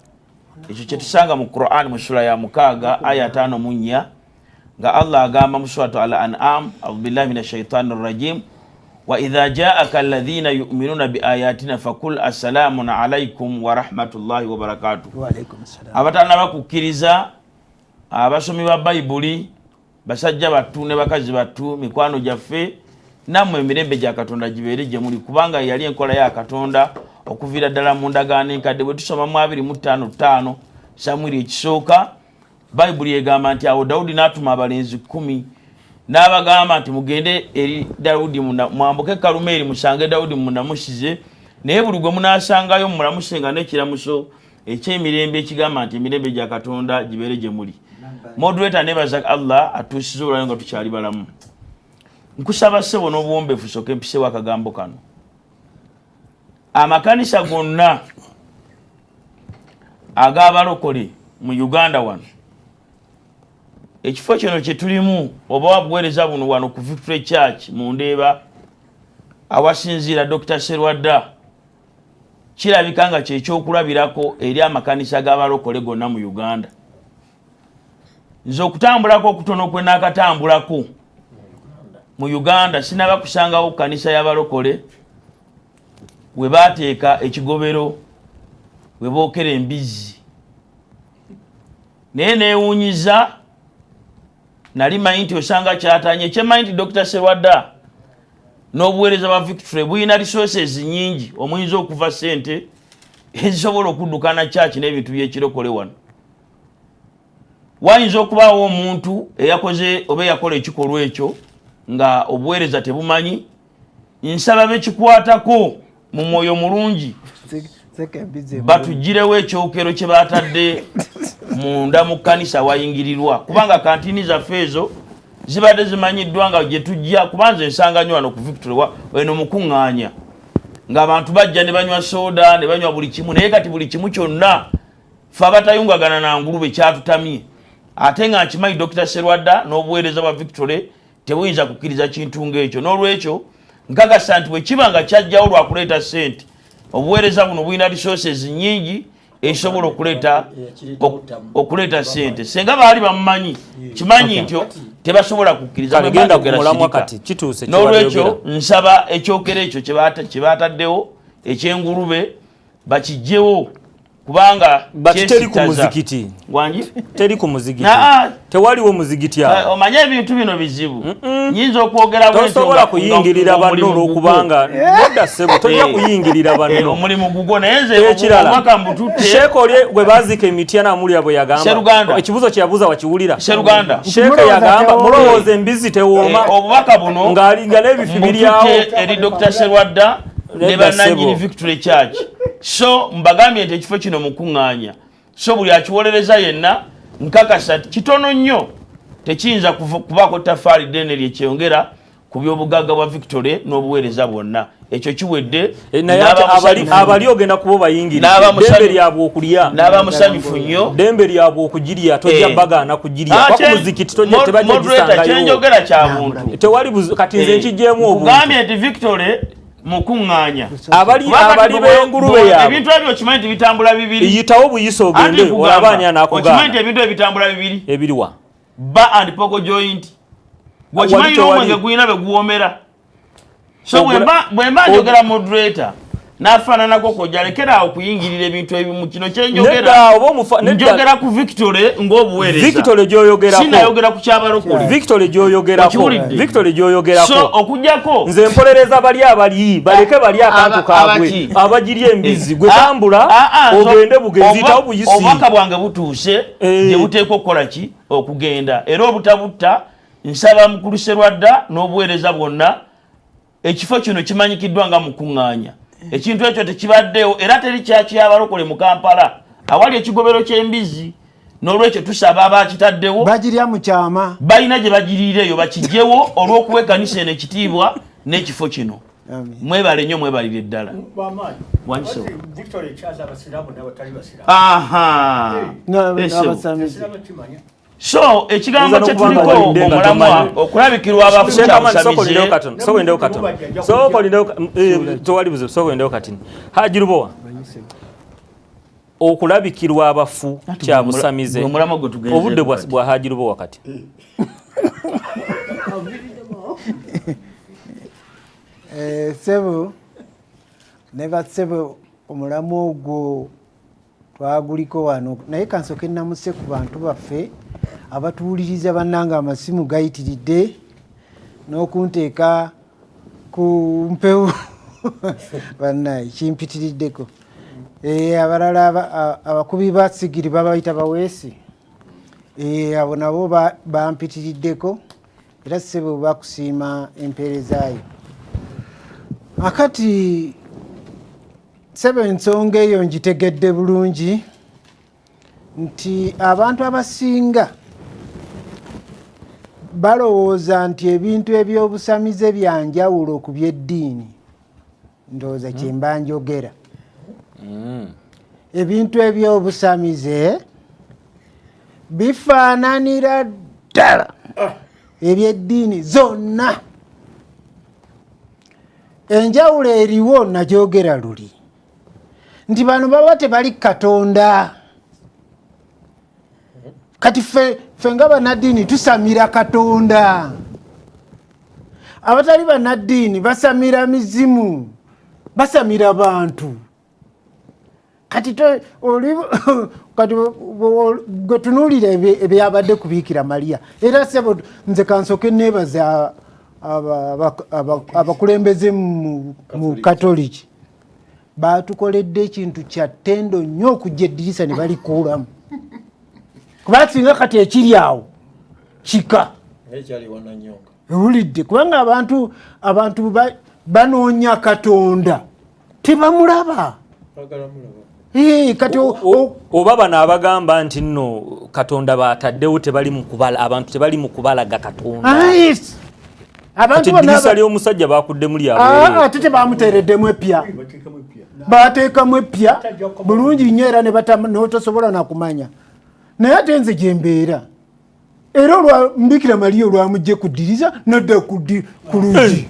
ekyo kye tusanga mu Qur'an mu sura ya 6 aya 5 nga Allah agamba mu suratu al-An'am a'udhu billahi minash shaitanir rajim wa idha ja'aka alladhina yu'minuna bi ayatina fakul assalamu alaykum wa rahmatullahi wa barakatuh. Wa alaykum assalam. Abatana bakukkiriza abasomi ba Bayibuli basajja battu ne bakazi battu mikwano gyaffe namwe emirembe gya Katonda gibeere gye muli kubanga yali enkola ya Katonda okuvira ddala mu ndagaano enkadde bwe tusoma mu 2:5 Samwiri ekisooka Bayibuli egamba nti awo Dawudi n'atuma abalenzi 10 n'abagamba nti mugende eri Dawudi mwambuke Karumeri musange Dawudi munamusize naye buli gwe munaasangayo mulamusenga n'ekiramuso ekyemirembe ekigamba nti emirembe gya Katonda gibeere gye muli. Moderator nebaza Allah atuusize olwayo nga tukyali balamu. Nkusaba ssebo n'obuwombeefu soke empisewo akagambo kano. Amakanisa gonna ag'abalokole mu Uganda wano ekifo kino kye tulimu oba wabuweereza buno wano ku Victory Church mu Ndeeba awasinziira Dr. Serwadda kirabika nga kyekyokulabirako eri amakanisa g'abalokole gonna mu Uganda. Nze okutambulako okutono kwe n'akatambulako mu Uganda sinaba kusangawo kanisa y'abalokole we baateeka ekigobero we bookera embizi. Naye neewuunyiza nali manyi nti osanga kyatanye kyemanyi nti Dr. Serwadda n'obuweereza bwa Victory buyina resources nyingi omuyinza okuva ssente ezisobola okuddukana church n'ebintu by'ekirokole wano. Wayinza okubaawo omuntu eyakoze oba eyakola ekikolwa ekyo nga obuweereza tebumanyi. Nsaba bekikwatako mu mwoyo mulungi batugirewo ekyokero kye baatadde munda mu kkanisa wayingirirwa kubanga kantini zaffe ezo zibadde zimanyiddwa nga gye tujja kubanza ensanga nnyo wano ku Victory eno mukuŋŋaanya ng'abantu bajja ne banywa soda ne banywa buli kimu naye kati buli kimu kyonna ffe abatayungagana na ngulube kyatutamye ate nga nkimanyi Dr. Serwadda n'obuweereza bwa Victory tebuyinza kukkiriza kintu ng'ekyo. N'olwekyo nkakasa nti bwe kiba nga kyajjawo lwakuleeta ssente obuweereza buno buyina resources nyingi esobola okuleeta ssente. Senga baali bamumanyi kimanyi ntyo tebasobola kukkiriza n'olwekyo nsaba ekyokero ekyo kye baataddewo eky'engulube bakijjewo kubanga teri ku muzikiti wangi teri ku muzikiti tewaliwo muzikiti awo omanye ebintu bino bizibu nyinza okwogera bwe tosobola kuyingirira banno olwokubanga modda ssebo tojja kuyingirira banno omulimu gugo naye nze omwaka mbututte sheeko olye bwe baazika emityana amulya bwe yagamba ekibuzo kye yabuuza wakiwulira Seruganda sheeko yagamba mulowooza embizi tewooma obubaka buno ng'alinga n'ebifi biryawo eri Dr. Serwadda ne bannannyini Victory Church. So mbagambye nti ekifo kino mukuŋŋaanya so buli akiwolereza yenna nkakasa kitono nnyo tekiyinza kubaako ttafaali ddene lyekyongera ku by'obugagga bwa Victory n'obuweereza bwonna ekyo kiwedde abali ogenda kuba bayingirira dembe lyabwe okulya n'abamusanyufu nnyo dembe lyabwe okugirya tojja bagaana kugirya muzikiti tojja tebajja gisangayo kyenjogera kya buntu tewali kati nze nkijjeemu obuntu kugambye nti Victory mukuŋŋaanya abali b'engulube yaabwe ebintu ebyo okimanyi nti bitambula bibiri yitawo buyisa ogende olabaanya n'akugaana okimanyi nti ebintu ebitambula bibiri ebiriwa ba and poco joint gwokimanyi n'omwenge gulina beguwomera so bwe mba njogera moderator n'afaananako kojja lekeraawo okuyingirira ebintu ebimu kino kyenjogera ku Victory ng'obuweereza Victory gy'oyogerako sinayogera ku kyabalokole Victory gy'oyogerako so okujjako nze mpolereza bali baleke bali akantu kaabwe abagirya embizi gwe tambula ogende bugenzi tawo buyisi obubaka bwange butuuse gye buteekwa okukola ki okugenda era obutabutta nsaba mukulu Serwadda n'obuweereza bwonna ekifo kino kimanyikiddwa nga mukuŋŋaanya ekintu ekyo tekibaddewo era teri kyaki abalokole mu Kampala awali ekigobero ky'embizi n'olwekyo tusaba abaakitaddewo bagirya mu kyama balina gye bagiriira eyo bakijjewo olw'okuwa ekkanisa eno ekitiibwa n'ekifo kino mwebale nnyo mwebalire ddala so ekigambo kye tuliko omulamwa okulabikirwa abafu kyabusamizetowalindewo kati Hajirubowa okulabikirwa abafu kyabusamize obudde bwa Hajirubowa kati sebo neva sebo omulamu ogwo twaguliko wano naye kansoke namuse ku bantu baffe abatuwuliriza bannanga amasimu gayitiridde n'okunteeka ku mpewo bannaye kimpitiriddeko abalala abakubi ba sigiri babayita baweesi abo nabo bampitiriddeko era ssebo bakusiima empeerezaayo. Akati ssebo ensonga eyo ngitegedde bulungi nti abantu abasinga balowooza nti ebintu eby'obusamize byanjawulo ku by'eddiini. Ndowooza kye mba njogera. Ebintu eby'obusamize bifaananira ddala eby'eddiini zonna. Enjawulo eriwo nagyogera luli nti bano baba tebali Katonda. Kati ffe nga bannaddiini tusamira Katonda. Abatali bannaddiini basamira mizimu, basamira bantu. Kati gwe tunuulira ebyabadde ku Biikira Maria. Era ssebo nze kansoke neebaza abakulembeze mu Katoliki. Batukoledde ekintu kya ttendo nnyo okujja eddirisa ne balikuulamu. Kuba singa kati ekiri awo kika. Ewulidde kubanga abantu banoonya Katonda tebamulaba. Kati oba bano abagamba nti nno Katonda bataddewo tebali mu kubala, abantu tebali mu kubalaga Katonda. Abantu bonna ly'omusajja bakudde muli abo. Ate tebamuteereddemu epya. Bateekamu epya bulungi nnyo era n'otosobola nakumanya. Naye ate nze gye mbeera. Era olwa Bikira Maria olwamujje kuddiriza nadda ku lugi.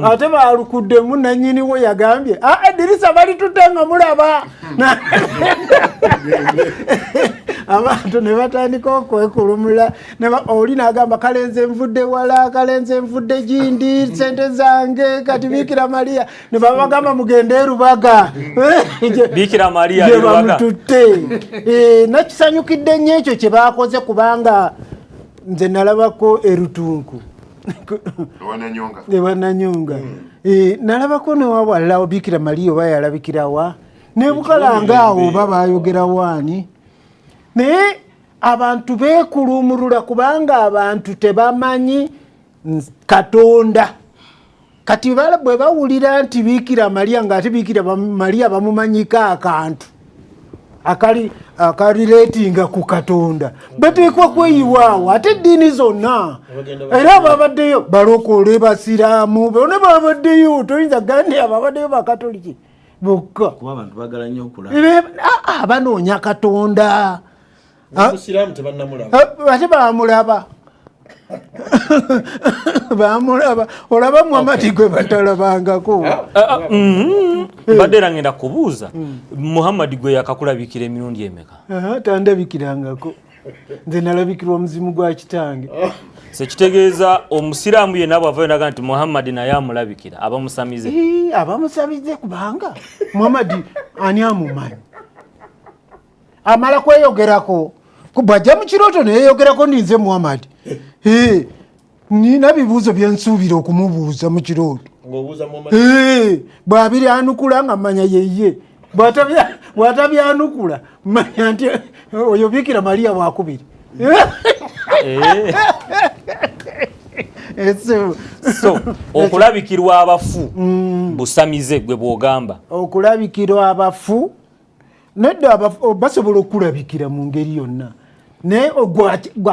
Ate baalukuddemu nannyini we yagambye eddirisa balitudde nga mulaba. Abantu ne batandika okwekulumula. Oli n'agamba kale nze nvudde wala, kale nze nvudde gindi, sente zange kati Bikira Maria. Ne babagamba mugende e Rubaga. Bikira Maria e Rubaga. Bamututte. Nakisanyukidde nnyo ekyo kye baakoze kubanga nze nalabako e Rutunku. Ewananyonga. Nalabako newawalawo Bikira Maria oba yalabikirawa. Ne Bukalanga awo oba baayogerawo ani. Naye abantu beekulumulula kubanga abantu tebamanyi Katonda. Kati bwe bawulira nti Bikira Maria ng'ate Bikira Maria bamumanyika akantu akalireetinga ku Katonda bateekwa kweyiwaawo ate eddiini zonna. Era ababaddeyo balokole basiraamu bonna babaddeyo toyinza gandi ababaddeyo bakatoliki bokka kuba abantu bagala nnyo okulaba banoonya Katonda. Musiraamu tebannamulaba. Ate bamulaba. Bamulaba. Olaba Muhammad gwe batalabangako. Mbadde era ngenda kubuuza Muhammad gwe yakakulabikira emirundi emeka? Tandabikirangako. Nze nalabikirwa omuzimu gwa kitange. Sekitegeeza omusiraamu yenna bw'avaayo naga nti Muhammad naye amulabikira abamusamize. Abamusamize kubanga Muhammad ani amumanyi. Amala kweyogerako. Bajja mu kirooto neyeyogerako ndi nze Muhammad. Nina bibuuzo bye nsuubira okumubuuza mu kirooto. Ng'obuuza Muhammad? Bw'abiryanukula nga mmanya yeye. Bw'atabyanukula mmanya nti oyo Bikira Maria bwakubiri. So okulabikirwa abafu busamize gwe bw'ogamba. Okulabikirwa abafu nedda basobola okulabikira mu ngeri yonna. Naye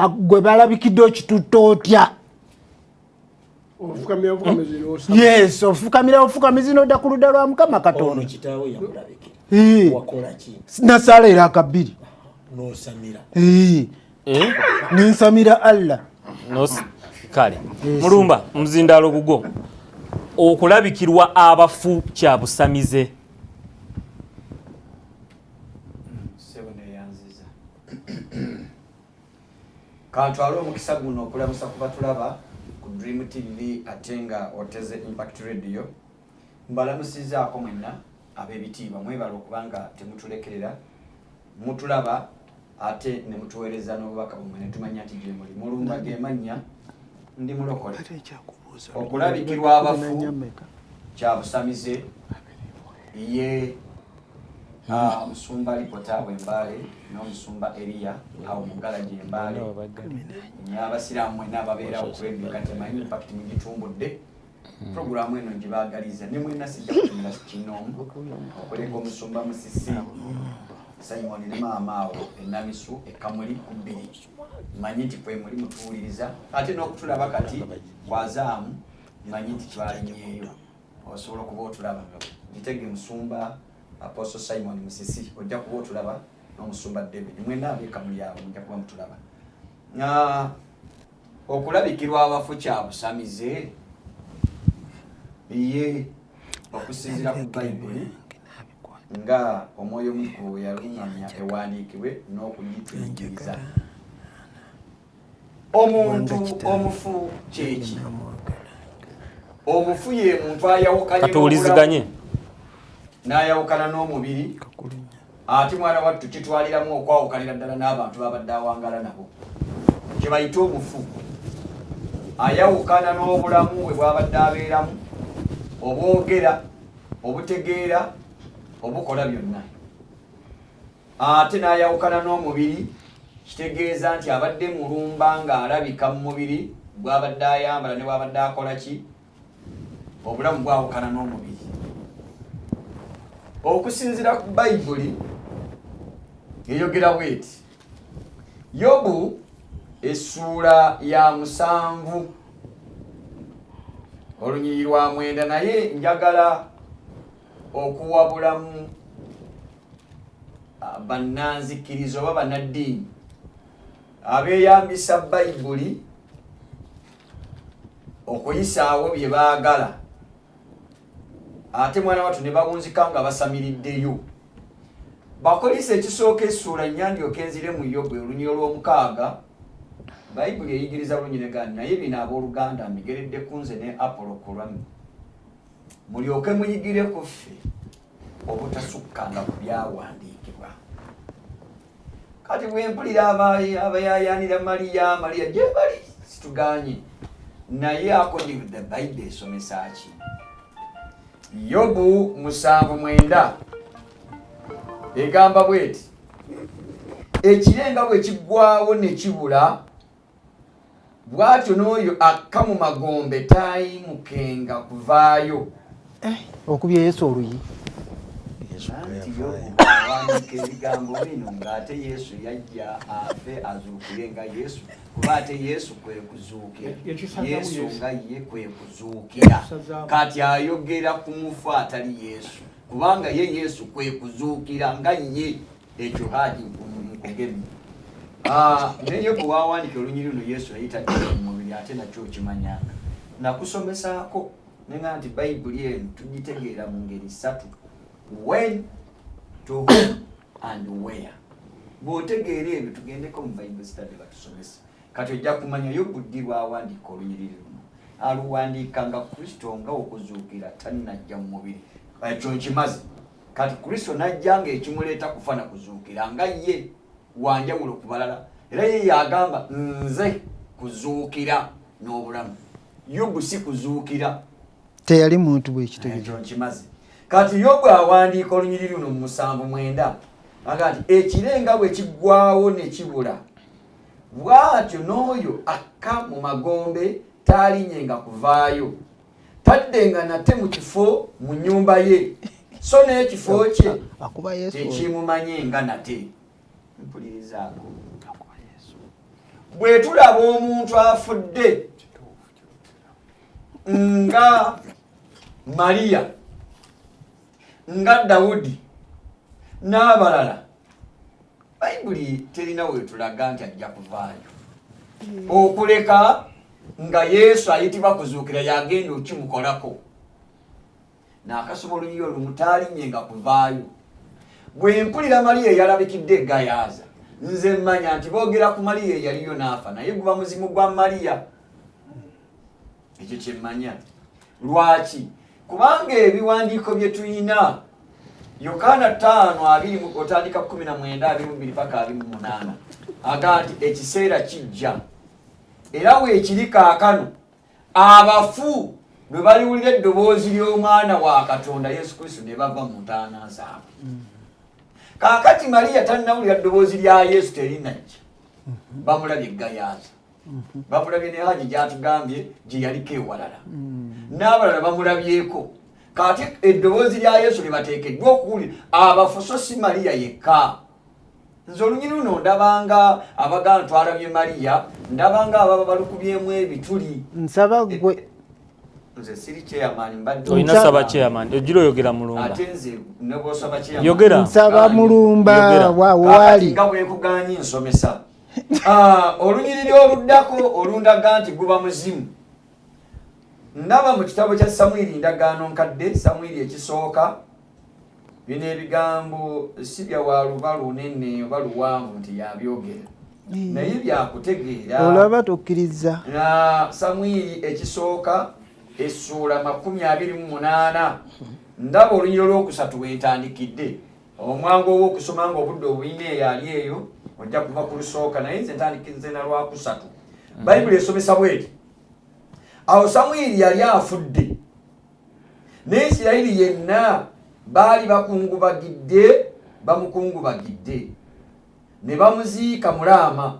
gwe balabikidde okitutte otya? Yes, ofukamira n'odda ku ludda lwa Mukama Katonda. Kitaawe yamulabikira. Wakola ki? Nasaalira akabiri. N'osamira. Nensamira Allah. Kale Mulumba Muzindaalo gugwo okulabikirwa abafu kya busamize. Kantwala omukisa guno okulamusa kuba tulaba ku DreamTV ate nga oteze Impact Radio. Mbalamusizaako mwenna ab'ebitiibwa mwebala okubanga temutulekerera mutulaba ate ne mutuweereza n'obubaka bumwe ne tumanya nti gye muli. Mulumba ge mannya ndi mulokole. Okulabikirwa abafu kya busamize ye Musumba Lipota Wembale n'omusumba Elia awo mugalaji Embale n'abasiramu n'ababeera okwebika temanyi impact mu gitumbudde programu eno gibagaliza ne mwena sijja kutumira kinomu okoleka omusumba Musisi Simon ne maama awo Enamisu Ekamuli kubbiri manyi nti kwe muli mutuwuliriza ate n'okutulaba kati kwazaamu manyi nti twalinyeeyo osobola okuba otulaba gitege musumba Apostle Simon Musisi ojja kuba otulaba n'omusumba David mwena abeekamuli awo mujja kuba mutulaba okulabikirwa abafu kyabusamize ye okusinziira ku Bayibuli nga omwoyo omutukuvu yalungamya ewandiikibwe n'okugituukiriza omuntu omufu kyeki omufu ye muntu ayawukanye katuwuliziganye n'ayawukana n'omubiri ate mwana wattu kitwaliramu okwawukanira ddala n'abantu babadde awangala nabo kye bayita omufu ayawukana n'obulamu bwe bwabadde abeeramu obwogera obutegeera obukola byonna ate n'ayawukana n'omubiri kitegeeza nti abadde mulumba ng'alabika mu mubiri bwabadde ayambala ne bwabadde akola ki obulamu bwawukana n'omubiri okusinziira ku Bayibuli eyogera bweti Yobu essuula ya 7 olunyiriri lwa 9 naye njagala okuwabulamu bannanzikirizo oba bannaddiini abeeyambisa Bayibuli okuyisaawo bye baagala ate mwana wattu ne bawunzika nga basamiriddeyo bakolisa ekisooka essuula nnyandyoka enzire mu Yobu olunyiriri lw'omukaaga Bayibuli eyigiriza bulunyiregani naye bino abooluganda mbigeredde ku nze ne Apollo Kulamu mulyoke muyigire ku ffe obutasukkanga ku byawandiikibwa kati bwe mpulira abayaayaanira Mariya gye bali situganye naye according to the Bible esomesa ki Yobu 7:9 egamba bweti ekirenga bwe kiggwawo ne kibula bwatyo n'oyo akka mu magombe taayimukenga kuvaayo okubya Yesu oluyi awandika ebigambo bino ng'ate Yesu yajja afe azuukire nga Yesu kuba ate Yesu kwe kuzuukira Yesu nga ye kwe kuzuukira kati ayogera ku mufu atali Yesu kubanga ye Yesu kwe kuzuukira nga ye ekyo haji nkugemi naye bwe wawandika olunyiriri luno Yesu yayita mu mubiri ate nakyo okimanyanga nakusomesaako nenga nti Bayibuli eno tugitegeera mu ngeri 3 when, to whom and where bw'otegeera ebyo tugendeko mu Bible study batusomesa kati ojja kumanya Yobu ddi bw'awandiika olunyiriri luno aluwandiika nga Kristo nga okuzuukira tannajja mu mubiri ekyo nkimaze kati Kristo najja ng'ekimuleeta kufa na kuzuukira nga ye wanjawulo ku balala era ye yagamba nze kuzuukira n'obulamu Yobu si kuzuukira teyali muntu bwekitegeeza nkimaze kati Yobu awandiika olunyiriri luno mu 7:9 agati ekirenga bwe kiggwawo ne kibula bwatyo n'oyo akka mu magombe taalinyenga kuvaayo taddenga nate mu kifo mu nnyumba ye so n'ekifo kye tekimumanye nga nate mpulirizaako bwe tulaba omuntu afudde nga Mariya nga Dawudi n'abalala Bayibuli terina weetulaga nti ajja kuvaayo okuleka nga Yesu ayitibwa kuzuukira yagenda okimukolako n'akasobola olunyiriri olumu taalinyenga kuvaayo bwe mpulira Mariya yalabikidde egayaaza nze mmanya nti boogera ku Mariya eyaliyo n'afa naye guba muzimu gwa Mariya ekyo kyemmanya lwaki kubanga ebiwandiiko bye tuyina Yokaana 5:20 otandika 19:22 paka 28 aga nti ekiseera kijja era weekiri kaakano abafu bwe baliwulira eddoboozi ly'omwana wa Katonda Yesu Kristo ne bava mu ntaana zaabwe Kakati Maria tannawulira ddoboozi lya Yesu terinajja. Bamulabye Gayaza. Bamulabye ne Haji gyatugambye gye yaliko ewalala. N'abalala bamulabyeko. Kati eddoboozi lya Yesu libateekeddwa okuwulira abafuso si Maria yekka. Nze olunyiri luno ndabanga abaganda twalabye Maria, ndabanga ababa balukubyemu ebituli. Nsaba gwe. Nze siri chairman mbadde. Oyina saba chairman. Ejiro yogera mulumba. Ate nze nebo saba chairman. Yogera. Nsaba mulumba wali. Nga bwe kuganyi nsomesa. Olunyiri oluddako olundaga nti guba muzimu. Ndaba mu kitabo kya Samwiri ndagaano nkadde Samwiri ekisooka bino ebigambo si bya walubalu nene oba luwanvu nti yabyogera naye byakutegeera olaba tokkiriza Samwiri ekisooka essuula 28 ndaba olunyiro lw'okusatu wentandikidde omwango ow'okusoma nga obudde obuyina eyali eyo ojja kuva ku lusooka naye nze ntandikize na lwakusatu bayibuli esomesa bweti. Awo Samwiri yali afudde ne Isirayiri yenna baali bamukungubagidde ne bamuziika mu Laama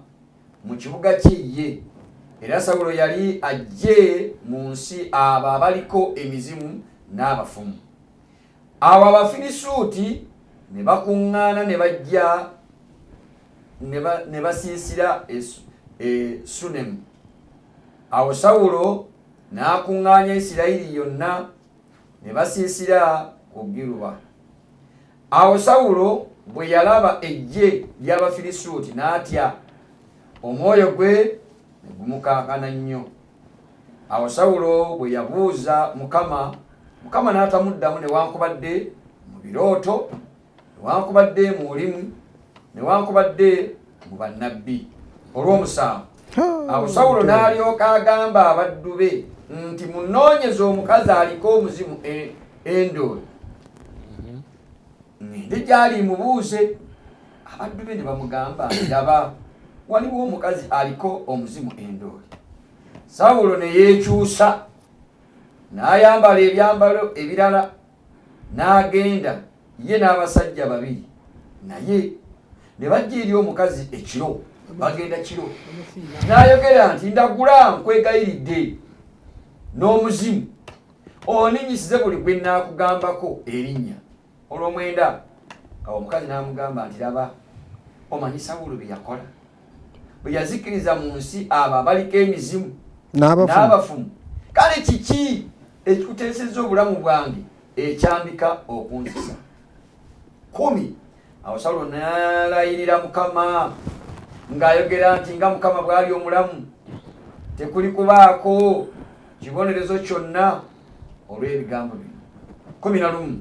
mu kibuga kye. Era Sawulo yali ajje mu nsi abo abaliko emizimu n'abafumu. Awo Abafirisuuti ne bakuŋŋaana ne bajja ne basiisira Sunemu. Awo Sawulo n'akuŋŋaanya Isirayiri yonna ne basiisira ku Giruba. Awo Sawulo bwe yalaba ejje ly'Abafirisuuti n'atya, omwoyo gwe ne gumukankana nnyo. Awo Sawulo bwe yabuuza Mukama, Mukama n'atamuddamu newankubadde mu birooto, newankubadde mu mulimu, newankubadde mu bannabbi. Olw'omusanvu awo Sawulo n'alyoka agamba abaddu be nti munoonyeze omukazi aliko omuzimu endooli. Ndi gyali mubuuze. Abaddu be ne bamugamba ndaba waliwo omukazi aliko omuzimu endooli. Sawulo ne yeekyusa n'ayambala ebyambalo ebirala n'agenda ye n'abasajja babiri naye ne bajja eri omukazi ekiro. Bagenda kiro n'ayogera nti ndagula nkwegayiridde n'omuzimu oninyisize buli gwe nnaakugambako erinnya. Olw'omwenda awo omukazi n'amugamba nti laba omanyi Sawulo bye yakola bwe yazikiriza mu nsi abo abaliko emizimu n'abafumu. Kale kiki ekikuteesezza obulamu bwange ekyambika okunzisa? 10. Awo Sawulo n'alayirira Mukama ng'ayogera nti nga Mukama bw'ali omulamu tekuli kubaako kibonerezo kyonna olw'ebigambo bino. 11.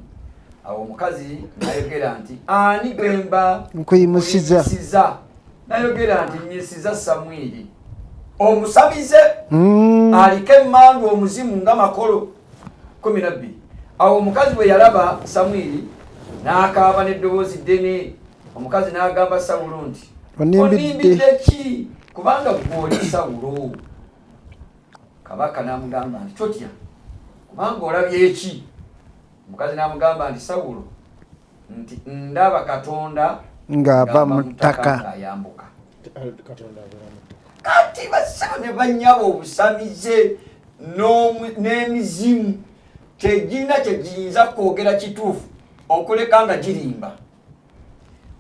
Awo omukazi n'ayogera nti ani gwemba nkuyimusiza? N'ayogera nti nnyisiza Samwiri omusamize aliko emmandu omuzimu nga makolo. 12. Awo omukazi bwe yalaba Samwiri n'akaaba n'eddoboozi ddene. Omukazi n'agamba Sawulo nti onimbidde ki? Kubanga gw'oli Sawulo. Kabaka n'amugamba nti totya kubanga olabye eki? Omukazi n'amugamba nti Sawulo nti ndaba Katonda ng'ava mu ttaka ayambuka. Kati basaba ne bannyaba obusamize n'emizimu tegirina kyegiyinza kwogera kituufu okuleka nga girimba.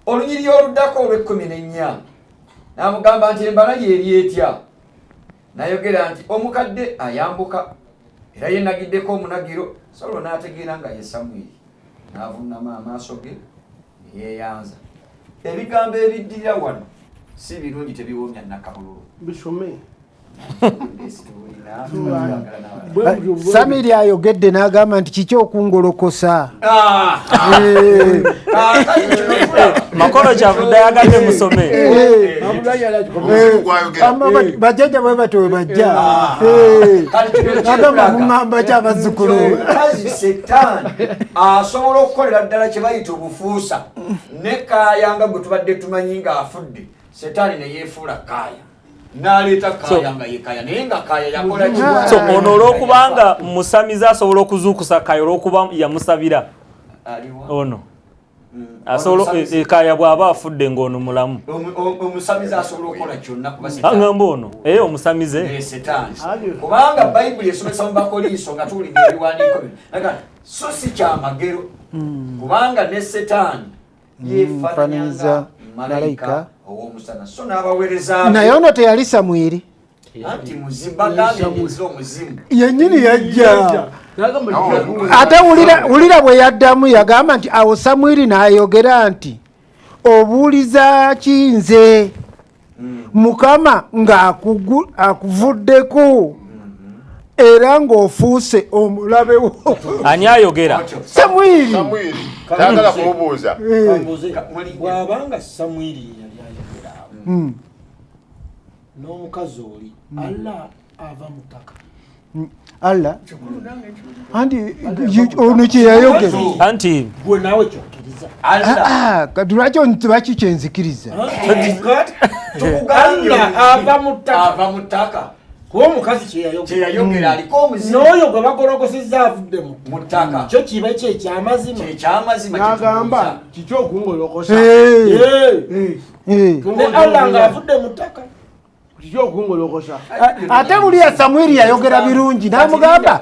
Olunyiri oluddako olw'14 n'amugamba nti embala y'eri etya? N'ayogera nti omukadde ayambuka era yenagiddeko omunagiro. Sawulo n'ategeera nga ye Samwiri n'avuunama amaaso ge ne yeeyanza. Ebigambo ebiddirira wano si birungi, tebiwoomya nakabululu. Bisome. Samwiri ayogedde n'agamba nti kiki okungolokosa? Makolo kyavudde ayagadde musome. Bajjajja bwe batyo we bajja. Agamba muŋŋamba ky'abazzukulu. Omukazi Setaani asobola okukolera ddala kye bayita obufuusa ne Kaaya nga gwe tubadde tumanyi ng'afudde. Setaani ne yeefuula Kaaya. N'aleeta Kaaya nga ye Kaaya naye nga Kaaya yakola ki? So ono olw'okubanga musamiza asobola okuzuukusa Kaaya olw'okuba yamusabira ono asolo ekaya bwaba afudde ngono mulamu omusamize asobola okukola kyonna kuba angamba ono omusamize setaani kubanga bayibuli esomesa mu bakoliiso nga tuwulira ebiwandiiko bino so si kyamagero kubanga ne setaani yeefaananyanga malayika ow'omusana so n'abaweereza naye ono teyali Samwiri anti muzimu bagambye omuzimu yennyini yajja ate wulira bwe yaddamu yagamba nti awo Samwiri n'ayogera nti obuuliza kinze Mukama ng'akuvuddeko era ng'ofuuse omulabe wo. Ani ayogera? Samwiri. Tayagala kumubuuza. Bw'abanga Samwiri yali ayogera n'omukazi oli Allah ava mutaka. Allah anti ono kye yayogera anti gwe nawe kyokiriza kati lwaki ntibaki kyenzikiriza ava mutaka kuba omukazi kyeyayogera aliko omuzimu n'oyo gwe bagolokosezza avudde mu ttaka kyo kiba kyekyamazima n'agamba kiki okungolokosa ne Allah ng'avudde mu ttaka ate buliya Samwiri yayogera birungi n'amugamba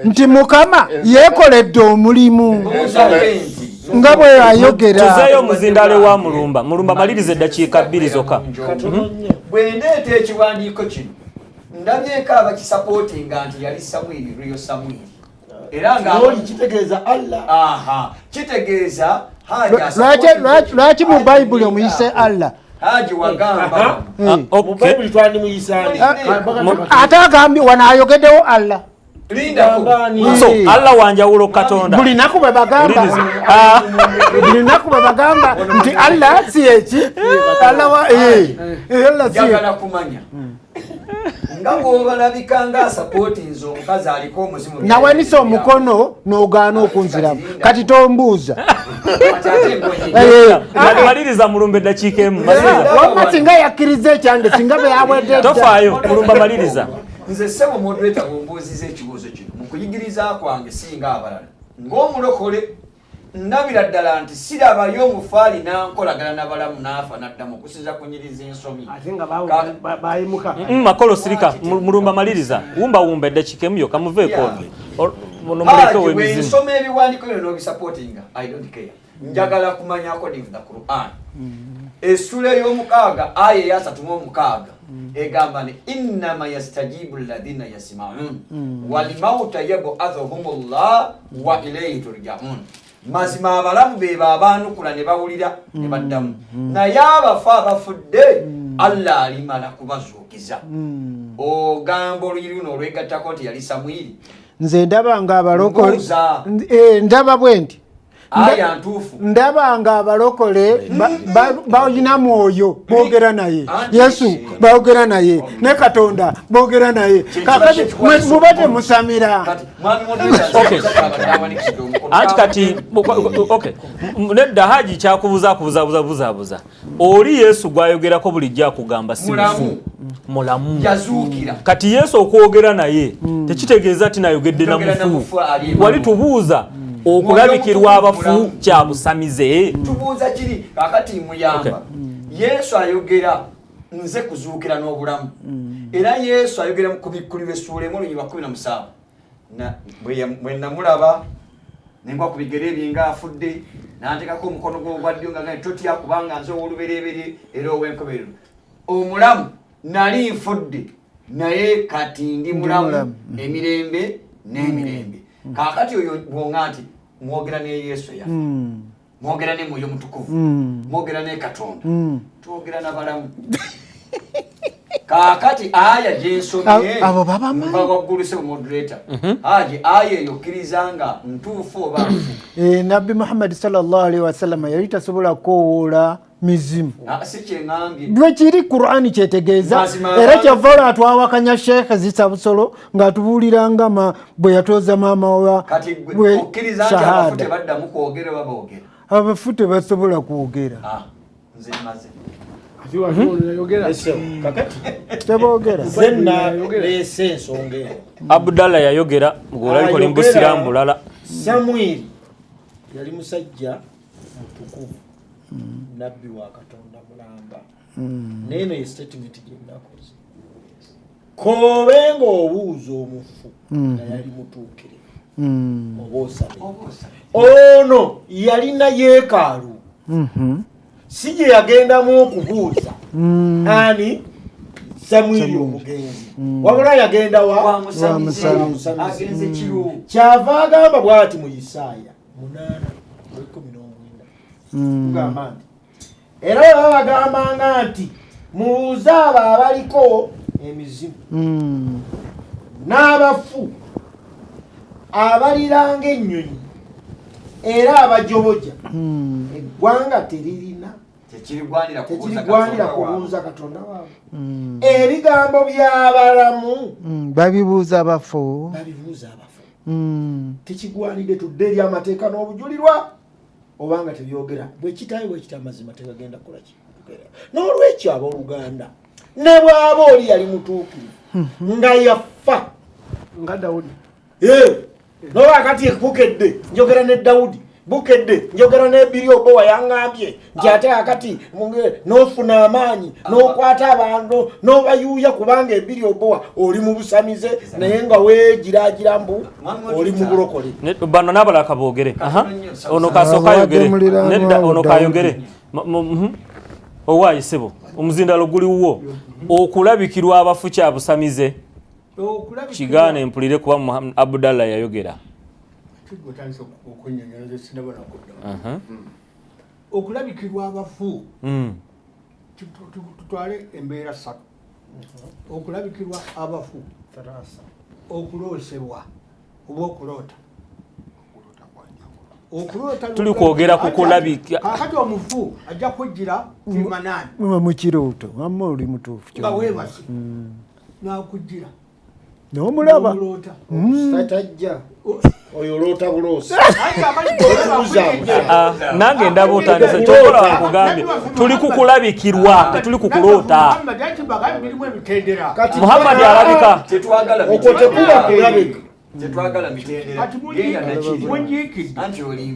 nti Mukama yeekoledde omulimu nga bwe yayogera. Tuzeeyo omuzindalo wa mulumba maliriza eddakiika 2 zokka. Bwe ndeeta ekiwandiiko kino ndabyeko abakisapootinga nti yali Samwiri Rio Samwiri era nga kitegeeza Allah kitegeeza lwaki mu Bayibuli omuyise Allah Haji wagamba mu Bayibuli twandi muyisaani ate agambye wanaayogeddewo Allah so Allah wanjawulo Katonda buli naku bwe bagamba nti Allah si eki Allah njagala kumanya nga bw'obalabika nga supportinze omukazi aliko omuzimu nawanisa omukono n'ogaana okunziramu kati tombuuza maliriza mulumba eddakiika emu wamma singa yakkiriza ekyange singa bwe yabwedde tofaayo mulumba maliriza nze ssebo moderator bw'ombuuziza ekibuuzo kino mu kuyigiriza kwange singa abalala ng'omulokole ndabira ddala nti sirabayo omufaali n'ankolagana n'abalamu n'afa n'addamu okusiza kunyiriza ensomi makolo sirika mulumba maliriza wumba eddakiika emu yokka muveeko ensoma ebiwandiiko bino n'obisupportinga I don't care njagala kumanya according to the Quran essula ey'omukaaga aya eya 36 egamba ni innama yastajibu alladhina yasma'un walimauta yab'athuhumullah wa ilayhi turja'un mazima abalamu be babanukula ne bawulira ne baddamu naye abafa abafudde Allah alimala kubazuukiza ogamba oluyiri luno olwegattako nti yali Samwiri nze ndaba nga abalokole ndaba bwe nti aya ntuufu ndaba nga abalokole balina mwoyo boogera naye Yesu boogera naye ne Katonda boogera naye kakati muba temusamira anti kati nedda Haji kyakubuza oli Yesu gwayogerako bulijjo akugamba si mulamu yazuukira kati Yesu okwogera naye tekitegeeza ati nayogedde na mufu wali tubuuza okulabikirwa abafu kya busamize tubuuza kiri kakati muyamba Yesu ayogera nze kuzuukira n'obulamu era Yesu ayogera mu kubikkuli b'essuula emu olunyirwa 17 bwe namulaba nengwa ku bigere ebyenga afudde n'anteekako omukono gwe ogwa ddyo nga totya kubanga nze ow'olubereberye era ow'enkomerero omulamu nali nfudde naye kati ndi mulamu emirembe n'emirembe kakati oyo bwonga nti mwogera ne Yesu ya mwogera ne Mwoyo Mutukuvu mwogera ne Katonda twogera n'abalamu kakati aya gyensomye abo babamanyi Okwolesebwa moderator Haji aya eyokkirizanga ntuufu oba Nabbi Muhammad sallallahu alaihi wasallam yali tasobola kowoola mizimu si kyeŋŋambye bwe kiri Qur'ani kyetegeeza era kyava olwatwawakanya Sheikh Zisa Busolo ng'atubuuliranga bwe yatooza maama wa kati okkiriza nti abafu tebaddamu kwogera oba boogera abafu tebasobola kwogera nze maze teboogera leese ensonga eyo Abdallah yayogera ng'olabikola embusiramu bulala Samwiri yali musajja mutukuvu nabbi wa Katonda mulamba neno ye statement gyennakoze kobenga obuuza omufu nga yali mutuukirivu oba osabe ono yalina yeekaalu si gye yagendamu okubuuza ani Samwiri omugenzi wabula yagenda wa agenze kiro kyava agamba bw'ati mu Isaaya 8:19 kugamba nti era baba bagambanga nti mubuuze abo abaliko emizimu n'abafu abaliranga ennyonyi era abajoboja eggwanga teririna tekirigwanira kubuuza Katonda waabwe ebigambo by'abalamu babibuuza abafu tekigwanidde tudde eri amateeka n'obujulirwa obanga tebyogera bwe kitayi bwe kita amazima tegagenda kukola kigera n'olwekyo abooluganda ne bw'aba oli yali mutuukirivu nga yafa nga Dawudi noba kati bukedde njogera ne Dawudi bukedde njogera ne Biriobowa yaŋŋambye nti ate akati n'ofuna amaanyi n'okwata abantu n'obayuuya kubanga Biriobowa oli mu busamize naye nga weegiraagira mbu oli mu bulokole bano n'abalaka boogere ono kasooka ayogere nedda ono kayogere owaayi ssebo omuzindalo guliwo okulabikirwa abafu kya busamize kigaane mpulire kuba Muhammad Abdallah yayogera okulabikirwa abafu tutwale embeera ssatu okulabikirwa abafu okuloosebwa oba okuloota tuli kwogera ku kulabika kakati omufu ajja kujjira kimanani mu kirooto amma oli mutuufu nga weebase n'akujjira n'omulaba tajja oyo loota buloosi nange ndaba otandise kyokola wakugambye tuli kukulabikirwa tetuli kukuloota Muhammad alabika okwo tekuba kulabika tetwagala mitendera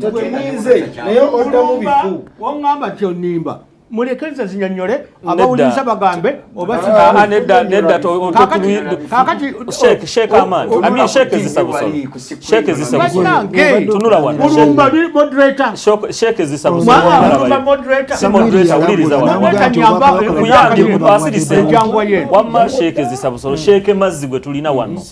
tetuyinze naye oddamu bifu waŋŋamba nti onimba mulekeze zinyonyole abawuliriza bagambe oba Sheikh Ahmad ami Sheikh zisabusolo Sheikh zisabusolo tunula wana mulumba moderator Sheikh zisabusolo moderator uliriza wana kuyandi asirise wamma Sheikh zisabusolo Sheikh mazigwe tulina wano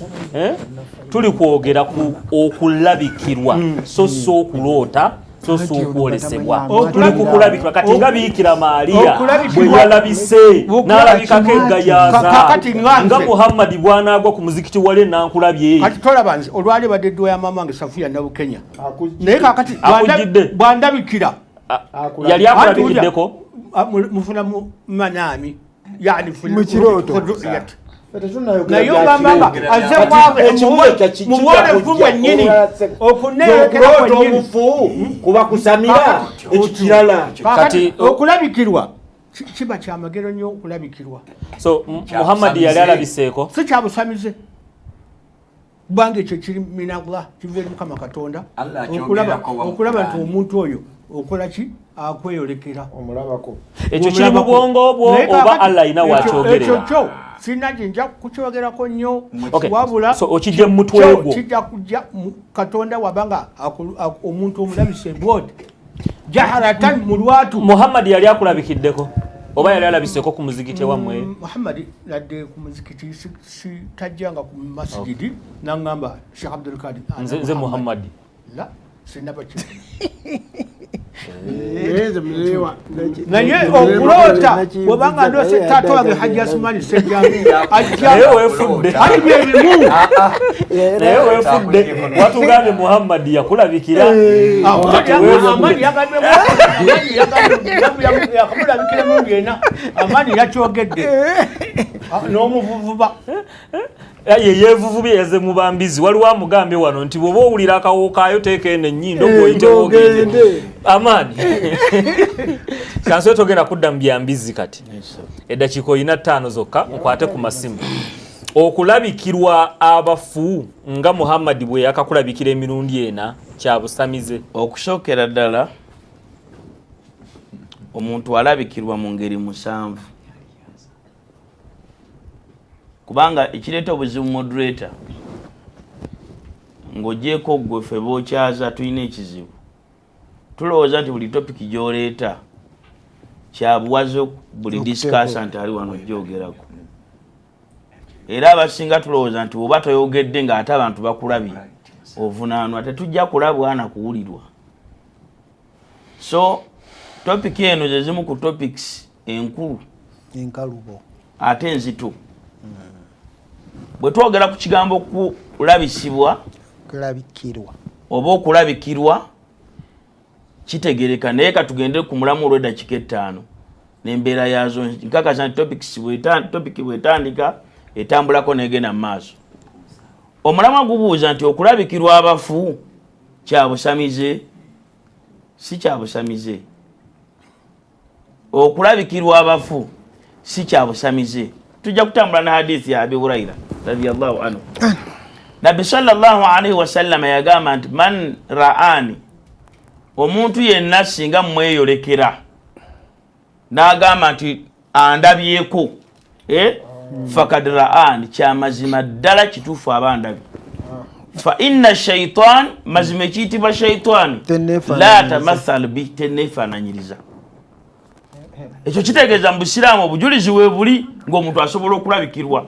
tuli kwogera ku okulabikirwa so okuloota so okwolesebwa tuli kukulabikirwa kati nga Bikira Maria bwe yalabise n'alabikako eggayaza nga Muhammad bw'anaagwa ku muzikiti wale nankulabye kati tolaba nze olwali badde eddwa ya maama wange Safiya Nabukenya naye kakati bw'andabikira yali akulabikiddeko mufuna mu manaami yani mu kirooto naye ogambanga aze mubwolevu bwennyini okuneekera omufu kuba kusamira ekikirala kati okulabikirwa kiba kyamagero nnyo okulabikirwa so Muhammad yali alabiseeko si kyabusamize bwange ekyo kiri minagula kiva eri Mukama Katonda okulaba nti omuntu oyo okola ki akweyolekera omulabako ekyo kiri mu bwongo bwo oba Allah alina wakyogerera sina jinja kuchogerako nnyo wabula so okijje mu mutwe gwo kijja kujja Katonda wabanga omuntu omulabise bwode jaharatan mulwatu Muhammad yali akulabikiddeko oba yali alabiseko ku muzikiti wamwe Muhammad ladde ku muzikiti si tajjanga ku masjidi nangamba Sheikh Abdul Kadir nze Muhammad la sinaba ki naye okulota wabanga ndose tato wange Haji Asmani Sejjange naye wefudde naye wefudde watugambye Muhammad yakulabikira Amani yagambe yakamulabikira mungu yena Amani yakyogedde n'omuvuvuba yevuvubye yaze mubambizi waliwo amugambye wano nti bwoba owulira akawookayo teeka eno ennyindo gwoyite woogende Amani kansoye togenda kudda mu byambizi kati eddakiika oyina 5 zokka nkwate ku masimu okulabikirwa abafu nga Muhammad bwe yakakulabikira emirundi ena kya busamize okusookera ddala omuntu alabikirwa mu ngeri 7 kubanga ekireeta obuzibu moderator ng'ogyeko gwe ffe bookyaza tulina ekizibu tulowooza nti buli topic gy'oleeta kyabuwaze buli discussant ali wano gyogerako era abasinga tulowooza nti oba toyogedde ng'ate abantu bakulabye ovunaanwa tetujja kulabwa na kuwulirwa. So topic eno ze zimu ku topics enkulu enkalubo ate enzito bwe twogera ku kigambo kulabisibwa kulabikirwa oba okulabikirwa kitegereka naye katugende ku mulamu olw'eddakiika 5 n'embeera yazo nkakasa nti topic bwetandika etambulako negenda mu maaso. Omulamu gubuuza nti okulabikirwa abafu kyabusamize si kyabusamize okulabikirwa abafu si kyabusamize. Tujja kutambula na hadithi ya Abi Huraira radiyallahu anhu. Nabi sallallahu alaihi wasallam yagamba nti man ra'ani omuntu yenna singa mweyolekera n'agamba nti andabyeko fakad ra'ani kyamazima ddala kituufu abandabi. Fa inna shaitan mazime kiyitibwa shaitani la tamathal bi teneefaananyiriza. Ekyo kitegeeza mu Busiraamu obujulizi weebuli ng'omuntu asobola okulabikirwa.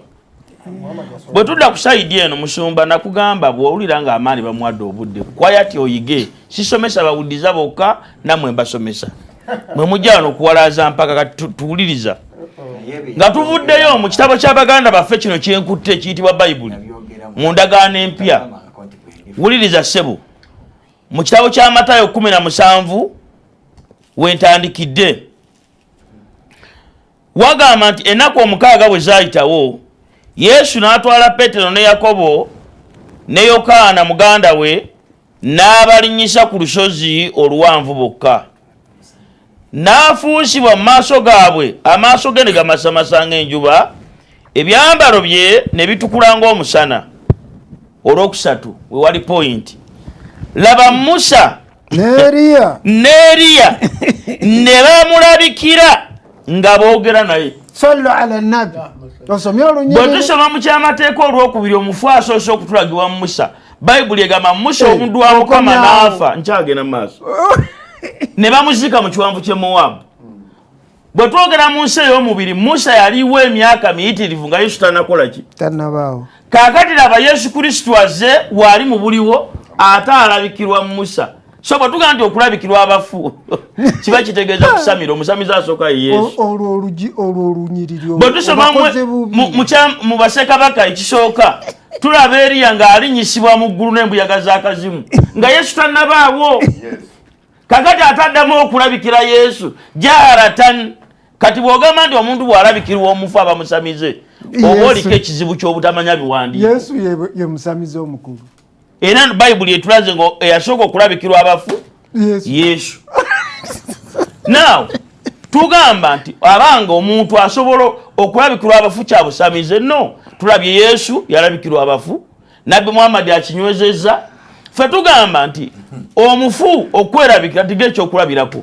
Bwe tudda ku sayidi eno musumba nakugamba bw'owulira ng'amaani bamuwadde obudde kwayati oyige sisomesa bawuddiza bokka nammwe mbasomesa mwe mujja wano okuwalaaza mpaka tuwuliriza nga tuvuddeyo mu kitabo ky'Abaganda baffe kino kyenkutte kiyitibwa Bayibuli mu ndagaano empya. Wuliriza ssebo mu kitabo kya Matayo 17 wentandikidde wagamba nti ennaku 6 bwe zaayitawo Yesu n'atwala Petero ne Yakobo ne Yokaana muganda we n'abalinnyisa ku lusozi oluwanvu bokka. N'afuusibwa mu maaso gaabwe amaaso ge ne gamasamasa ng'enjuba ebyambalo bye ne bitukula ng'omusana. Olwokusatu we wali point. Laba Musa n'Eriya ne bamulabikira nga boogera naye. Sallu ala nabi. Bwe tusoma mu kyamateeka olwokubiri omufu asoose okutulagibwa mu Musa. Bayibuli egamba Musa omuntu wa Mukama n'afa nkyagenda mu maaso ne bamuzika mu kiwanvu ky'e Mowabu. Bwe twogera mu nsi ey'omubiri Musa yaliwo emyaka miyitirivu nga Yesu tannakola ki? Tannabaawo. Kaakati laba Yesu Kristo azze wali mu buliwo ate alabikirwa mu Musa. So bwe tugamba nti okulabikirwa abafu kiba kitegeeza kusamira omusamizi asooka ye Yesu. Olwo olunyiriri bwe tusoma mu Bassekabaka ekisooka tulaba Eriya ng'alinnyisibwa mu ggulu n'embuyaga z'akazimu nga Yesu tannabaawo. Kakati ataddamu okulabikira Yesu jaaratan. Kati bw'ogamba nti omuntu bw'alabikirwa omufu aba musamize oba oliko ekizibu ky'obutamanya biwandiiko. Yesu ye musamize omukulu. Era Bayibuli etulaze ngo eyasooka okulabikirwa abafu Yesu. Now tugamba nti abanga omuntu asobola okulabikirwa abafu kyabusamize no. Tulabye Yesu yalabikirwa abafu, Nabbi Muhammad akinywezezza. Ffe tugamba nti omufu okwerabikira tigekyo okulabirako.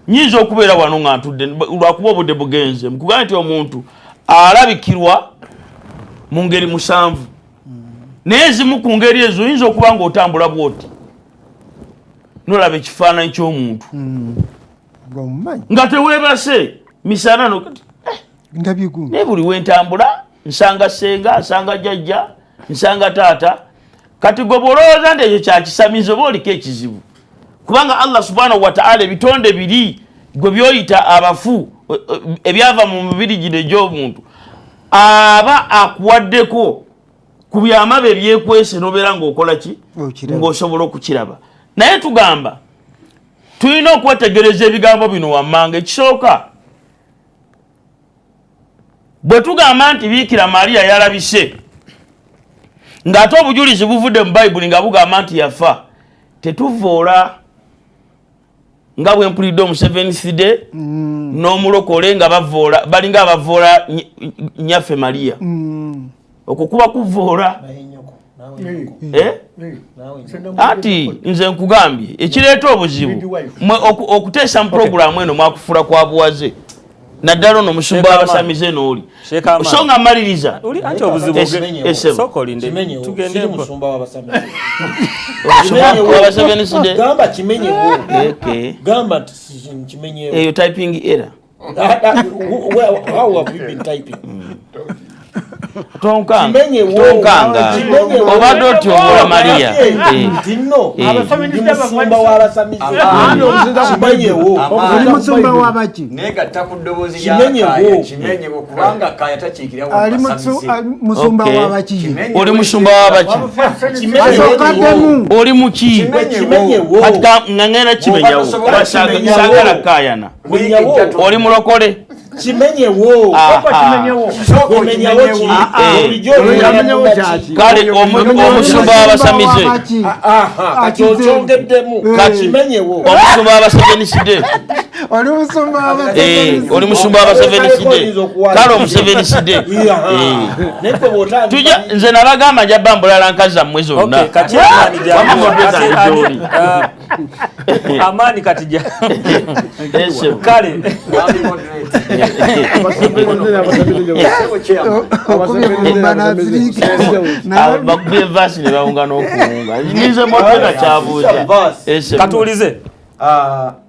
Nyinza okubeera wano nga ntudde lwakuba obudde bugenze mukugamba nti omuntu alabikirwa mu ngeri 7 naye zimu ku ngeri ezo oyinza okuba ng'otambula bwoti nolaba ekifaananyi ky'omuntu nga teweebase misana nokati naye buli wentambula nsanga senga nsanga jjajja nsanga taata kati gwe bw'olowooza nti ekyo kyakisamiza oba oliko ekizibu kubanga Allah subhanahu wa ta'ala ebitonde biri gwe byoyita abafu ebyava mu mibiri gino egy'omuntu aba akuwaddeko ku byamabe ebyekwese n'obeera ng'okola ki ng'osobola okukiraba. Naye tugamba tulina okwetegereza ebigambo bino wammanga. Ekisooka bwe tugamba nti Biikira Mariya yalabise ng'ate obujulizi buvudde mu Bayibuli nga bugamba nti yafa tetuvoola nga bwe mpulidde omu 7th day n'omulokole nga bavoola balinga abavoola nnyaffe Mariya okwo kuba kuvoola ati nze nkugambye ekireeta obuzibu okuteesa mu puroguramu eno mwakufula kwa buwaze naddala ono musumba w'abasamize n'oli so nga mmaliriza eyo typing error. How have you been typing? Tonkanga obadde otyo omula Maria oli musumba w'abaki negatta ku ddoboozi lyakaya kimenyewo kubanga kaya takiikira ali musumba w'abaki oli musumba w'abaki oli muki katika ng'ang'ena kimenyawo sagala kayana oli mulokole kimenyewo kale omusumba w'abasamize omusumba w'abaseveniside oli musumba w'abaseveniside kale omuseveniside tujja nze nabagamba nja bambulala nkazi zammwe zonna amaani katija kale bakubye vasi ne bawunga n'okuwunga nize motera kyabuuza katuulize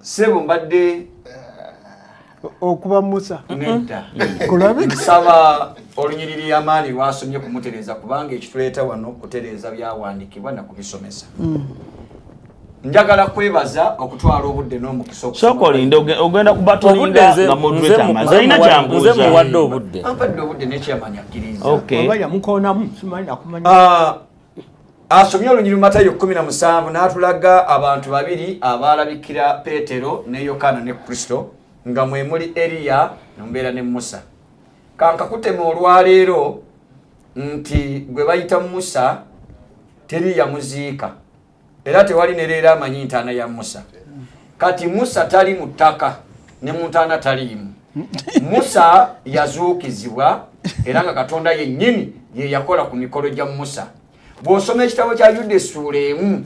sebo mbadde okuba Musa nedda nsaba olunyiriri amaani lwasomye kumutereeza kubanga ekituleeta wano kutereeza byawandiikibwa na kubisomesa njagala kwebaza okutwala obudde n'omukisa sokolinde ogenda kubatolinga nga modwetamazi alina kyambuuza nze muwadde obudde ampadde obudde nekyamanya akkiriza asomye olunyiriri Matayo 17 n'atulaga abantu babiri abaalabikira Peetero ne Yokaana ne Kristo nga mwe muli Eriya nombeera ne Musa kankakutema olwaleero nti gwe bayita Musa teri yamuziika era tewali nereera amanyi ntaana ya Musa kati Musa tali mu ttaka ne mu ntaana taliimu Musa yazuukizibwa era nga Katonda yennyini ye yakola ku mikolo gya Musa. Bw'osoma ekitabo kya Yuda essuula emu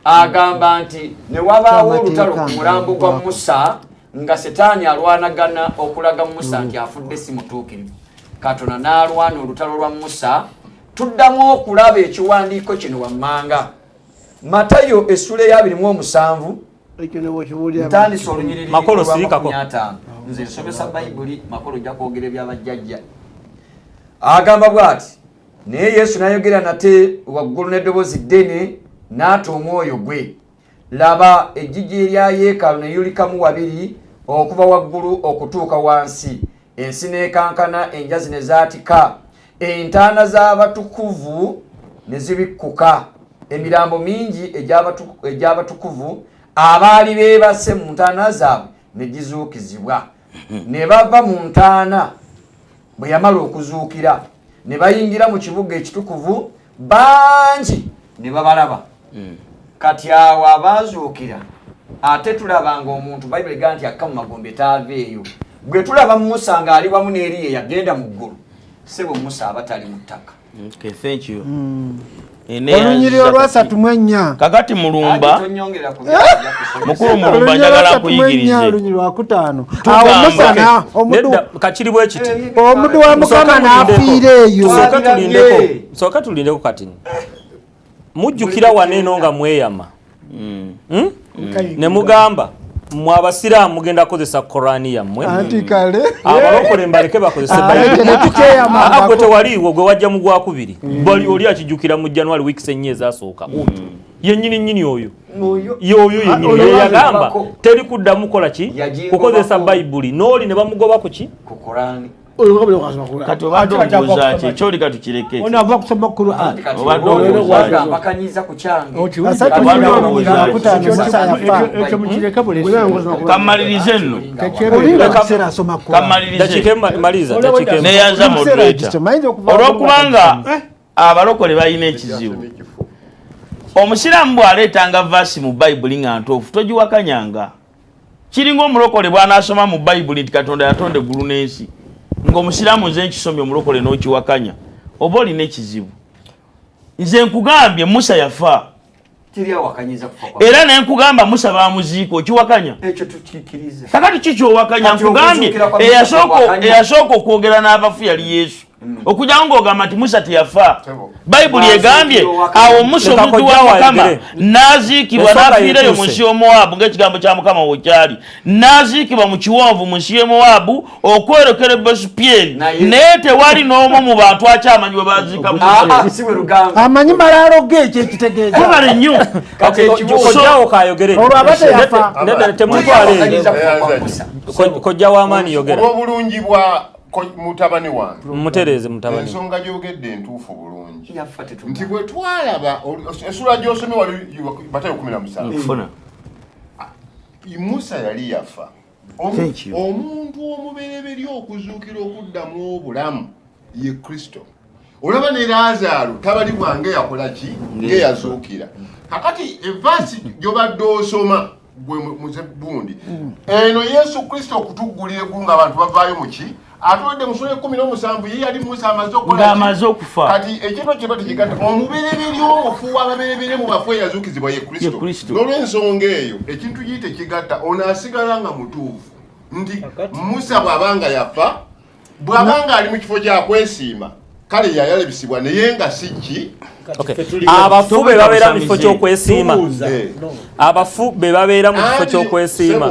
agamba nti ne wabaawo olutalo ku mulambo gwa Musa nga Setaani alwanagana okulaga Musa nti afudde si mutuukirivu. Katonda n'alwana olutalo lwa Musa. Tuddamu okulaba ekiwandiiko kino wammanga. Matayo essuula ya 27 ntandise olunyiriri makolo sirikako nze nsomesa Bayibuli makolo ojja kwogera ebyabajjajja. Agamba bw'ati naye Yesu n'ayogera nate waggulu n'eddoboozi ddene n'ata omwoyo gwe. Laba ejjigi erya yeekaalu ne yulikamu wabiri okuva waggulu okutuuka wansi. Ensi n'ekankana, enjazi ne zaatika, entaana z'abatukuvu ne zibikkuka. Emirambo mingi egy'abatukuvu abaali beebase mu ntaana zaabwe ne gizuukizibwa. Ne bava mu ntaana bwe yamala okuzuukira ne bayingira mu kibuga ekitukuvu bangi ne babalaba. Kati awo abaazuukira ate tulabanga omuntu Bayibuli egamba nti akka mu magombe taaveeyo. Gwe tulaba Musa ng'ali wamu n'Eriya yagenda mu ggulu. Sebo Musa aba tali mu ttaka. Okay, thank you. Olunyiriri olwasatu mu ennya. Kakati mulumba. Mukulu mulumba njagala kuyigirize. Olunyiriri lwakutaano. Awo Musa na omudu kachiri bwe kiti. Omudu wa Mukama n'afiira eyo. Soka tulindeko kati. Mujjukira waneno nga mweyama. Ne mugamba mwabasiraamu mugenda kozesa Qur'ani yammwe. Anti kale. Abalokole mbaleke bakozese Bayibuli. Gwe tewaliwo gwe wajja mu gwakubiri. Bali oli akijjukira mu January weeks enye ezasooka. Yennyini oyo. Yoyo yennyini yagamba teri kuddamu kola ki kukozesa Bayibuli. N'oli ne bamugoba ku ki? Ku Qur'ani. Kati obadde obuuza ki kyoli katukireke. Ono ava kusoma Qur'ani. Obadde obuuza bakanyiza ku kyange. Kamalirize nno. Kamalirize. Neyanza moderator. Olwokubanga abalokole balina ekizibu. Omusiraamu bw'aleetanga vaasi mu Bayibuli nga ntuufu togiwakanyanga. Kiringa omulokole bw'anaasoma mu Bayibuli nti Katonda yatonda eggulu n'ensi. Ng'omusiraamu nze nkisomye omulokole n'okiwakanya. Oba olina ekizibu. nze nkugambye Musa yafa era ne nkugamba Musa bamuziiko kiwakanya kakati kikyowakanya nkugambye eyasooka okwogera n'abafu yali Yesu okujja ng'ogamba nti Musa teyafa Bayibuli egambye awo Musa omuntu wa Mukama n'aziikibwa n'afiirayo mu nsi y'Omuwaabu ng'ekigambo kya Mukama bwe kyali n'aziikibwa mu kiwonvu mu nsi y'Omuwaabu okwerokera e Besupyeri naye tewali n'omu mu bantu akyamanyi bwe baziika amanyi malaalo ge ekyo ekitegeeza kubale nnyo kojjawo kayogere olwo aba teyafa nedda temutwale kojja w'amaanyi yogera obulungi bwa mutabani wange mutereze mutabani ensonga gyogedde entuufu bulungi nti bwe twalaba essula gy'osomye wali Matayo 17 Musa yali yafa omuntu omubereberye okuzuukira okuddamu obulamu ye Kristo olaba ne Laazaalo tabali bwange yakola ki ngeyazuukira kakati evasi gy'obadde osoma gwe muzebundi eno Yesu Kristo okutuggulira eggulu ng'abantu bavaayo mu ki atwedde mu ssula 17 ye yali Musa amaze okufa kati ekintu kino tekigatta omubereberye omufu w'ababereberye mu bafu eyazuukizibwa ye Kristo n'olw'ensonga eyo ekintu giyite kigatta ono asigala nga mutuufu nti Musa bw'abanga yafa bw'abanga ali mu kifo kyakwesiima kale yayalabisibwa naye nga si ki abafu be babeera mu kifo ky'okwesiima abafu be babeera mu kifo ky'okwesiima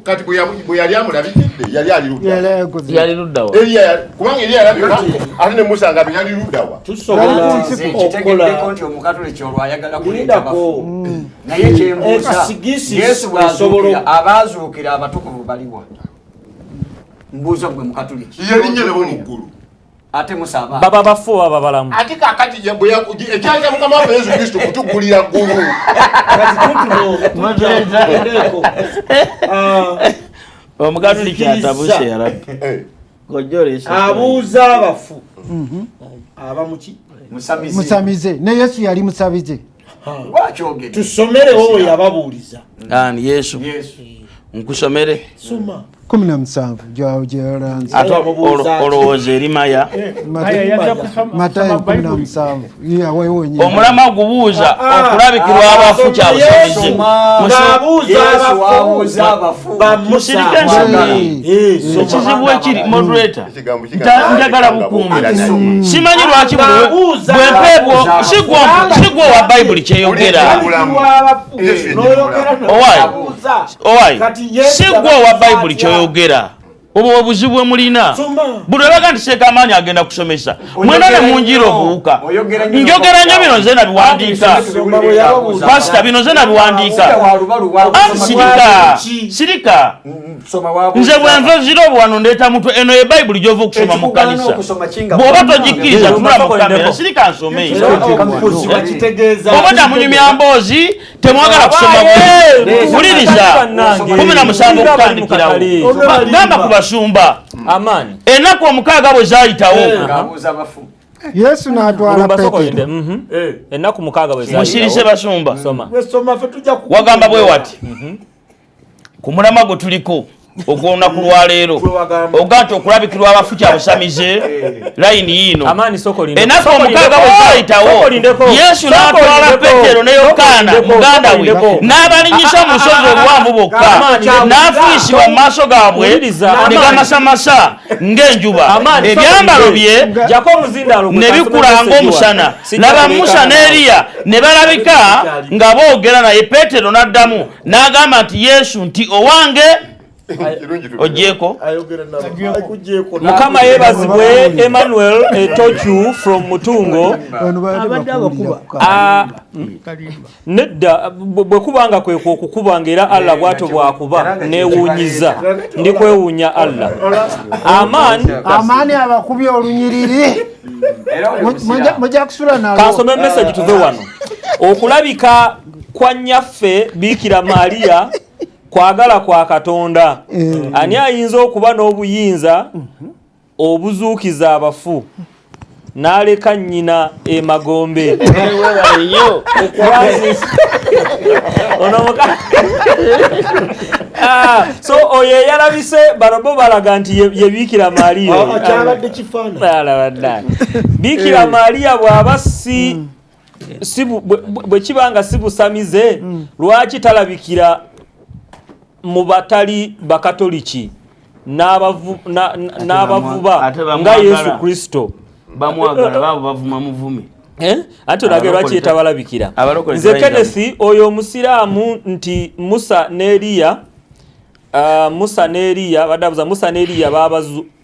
kati bwe yali amulabikidde yali ali luddawa kubanga eri yalabika ate ne Musa nga yali luddawa kitegeddeko nti omukatoliki olwo ayagala kuleeta abafu naye kyembuuza Yesu bw'azuukira abaazuukira abatukuvu baliwa mbuuza gwe mukatoliki yalinnye nebo mu ggulu ate Musa baba bafu baba balamu ate kakati ekyaja Mukama waffe Yesu Kristo kutuggulira ggulu omukatoliki atabuse yalabe abuuza abafu aba muki musamize ne Yesu yali musabize tusomerewo we yababuuliza ani Yesu nkusomere soma 17 gyawo gyeyalanze olowooza eri Maya Matayo 17 yawewonye omulama gubuuza okulabikirwa abafu kyabusamize musirike ensonga ekizibu ekiri moderator njagala bukumbi simanyi lwaki bwempeebwo sigwo wa Bayibuli kyeyogera owayi sigwo wa Bayibuli kyeyogera obwo obuzibu bwe mulina buli olaga nti Seeka Amaanyi agenda kusomesa mwena ne munjira obuwuka njogera nnyo bino nze nabiwandiika pasita bino nze nabiwandiika sirika nze bwenva zira obwano ndeeta mutwe eno ye Bayibuli gy'ova okusoma mu kkanisa bw'oba togikkiriza tunula mu kamera sirika nsome oba tamunyumya mboozi temwagala kusoma wuliriza 17 okutandikirawo gamba ku basumba amaani ennaku 6 bwe zaayitawo Yesu n'atwala Petero ennaku 6 bwe musirise basumba wagamba bwe wati ku mulamwa gwe tuliko ogw'olunaku lwaleero ogatta okulabikirwa abafu kyabusamize layini yiino ennaku 6 bwe zaayitawo Yesu n'atwala Petero ne Yokaana muganda we n'abalinyisa mu lusozi obuwanvu bwokka n'afuuyisibwa mu maaso gaabwe ne gamasamasa ng'enjuba ebyambalo bye ne bikula ng'omusana laba Musa ne Eriya ne balabika nga boogera naye Petero n'addamu n'agamba nti Yesu nti owange ogyeko Mukama yeebazibwe Emmanuel Tochu from Mutungo nedda bwe kubanga kwe okukubanga era Allah bw'atyo bw'akuba neewuunyiza ndi kwewuunya Allah amaani abakubye olunyiriri mujja kusula nalo kansome message tuve wano okulabika kwa nnyaffe Bikira Maria kwagala kwa Katonda ani ayinza okuba n'obuyinza obuzuukiza abafu n'aleka nnyina emagombe So oye yalabise barobo balaga nti ye Bikira Maria akyabadde kifaana Bikira Maria bw'aba si bwe kibanga si busamize lwaki talabikira mu batali bakatoliki n'abavuba nga Yesu Kristo bamwagala babo bavuma muvumi ate olage lwaki yetabalabikira nze Kenneth oyo omusiraamu nti Musa ne Eliya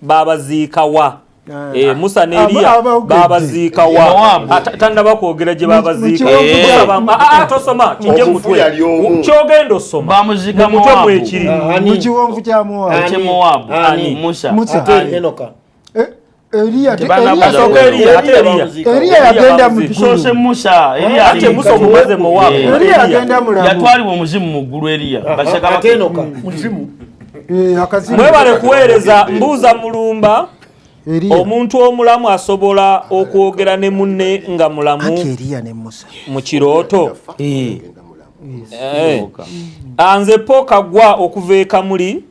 babaziikawa Musa ne Eliya babaziikawa tannaba kwogera gye babaziika tosoma kijje mutwe kyogenda osoma bamuzika mutwe mwekiri mu kiwonvu kya Mowabu Musa Enoka Eliya yagenda mu kusose Musa ate Musa omumaze Mowabu Eliya yagenda mu yatwalibwa omuzimu mu ggulu Eliya bashaka Enoka muzimu mwebale kuweereza mbuuza mulumba omuntu omulamu asobola okwogera ne munne nga mulamu mu kirooto anze poka gwa okuva ekamuli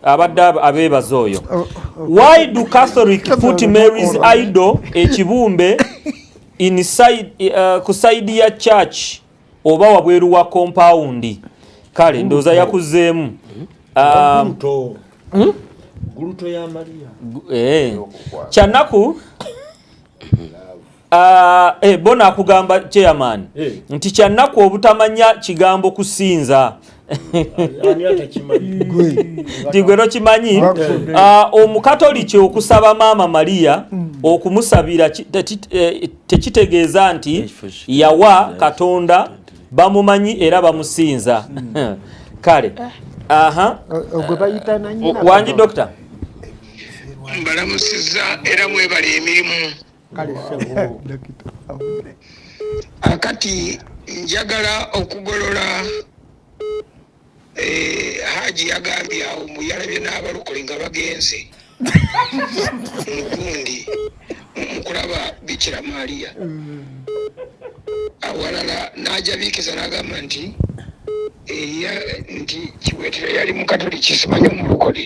abadde abeebaza oyo why do Catholic put Mary's idol ekibumbe inside ku side ya church oba wabweru wa compound kale ndoza yakuzeemu Guluto ya Maria kyanaku bona akugamba chairman nti kyanaku obutamanya kigambo kusinza tigwero kimanyi omukatoliki okusaba Maama Maria okumusabira tekitegeeza nti yawa Katonda bamumanyi era bamusinza kale ogwe bayita nanyina wanji doctor mbalamusizza era mwebale emirimu akati njagala okugolola Haji yagambye awo muyalabye n'abalokole nga bagenze mugundi mukulaba Bikira Maria awalala n'ajabiikiza n'agamba nti Kiwetera yali mukatoliki simanyi omulokole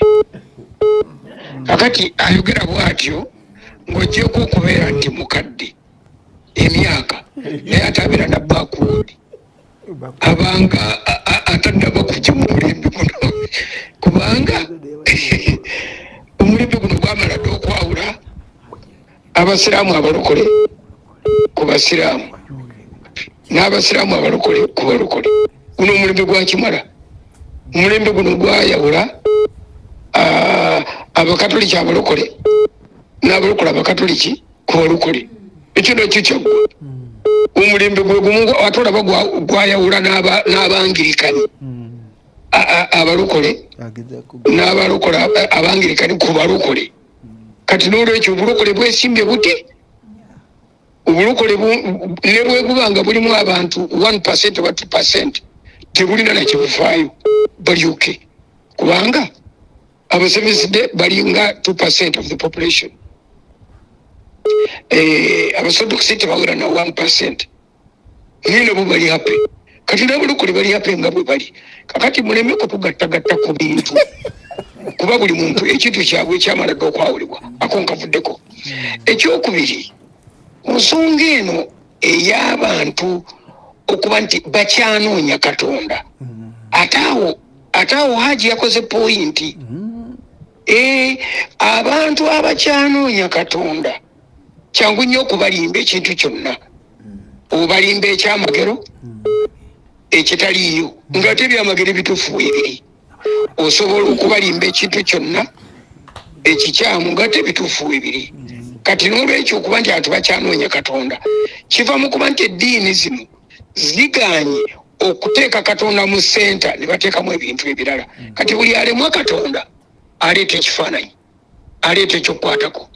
akati ayogera bw'atyo ng'ogyeko okubeera nti mukadde emyaka naye atabeera na backwood abanga atannaba kujja mu mulembe guno kubanga omulembe guno gwamala dde okwawula abasiraamu abalokole ku basiraamu n'abasiraamu abalokole ku balokole guno omulembe gwakimala omulembe guno gwayawula abakatoliki abalokole n'abalokole abakatoliki ku balokole ekyo nakyo kyaggwa omulembe gwe gumu ate olaba gwayawula n'abangirikani abalokole n'abalokole abangirikani ku balokole kati n'olwekyo obulokole bwesimbye buti obulokole ne bwe bubanga bulimu abantu 1% oba 2% tebulina nakibufaayo balyoke kubanga abaseventh-day balinga 2% of the population abasodoksi tebawera na 1% nyine bo bali happy kati n'abalokole bali happy nga bwe bali kakati muleme kutugattagatta ku bintu kuba buli muntu ekintu kyabwe ekyamala dde okwawulibwa ako nkavuddeko ekyokubiri nsonga eno ey'abantu okuba nti bakyanoonya Katonda ate awo Haji yakoze pointi abantu abakyanoonya Katonda kyangu nnyo okubalimba ekintu kyonna obalimba ekyamagero ekitaliiyo ng'ate ebyamagero bituufu ebiri osobola okubalimba ekintu kyonna ekikyamu ng'ate bituufu ebiri kati n'olwekyo okuba nti abantu bakyanoonya Katonda kiva mu kuba nti eddiini zino ziganye okuteeka Katonda mu senta ne bateekamu ebintu ebirala kati buli alemwa Katonda aleeta ekifaananyi aleeta ekyokukwatako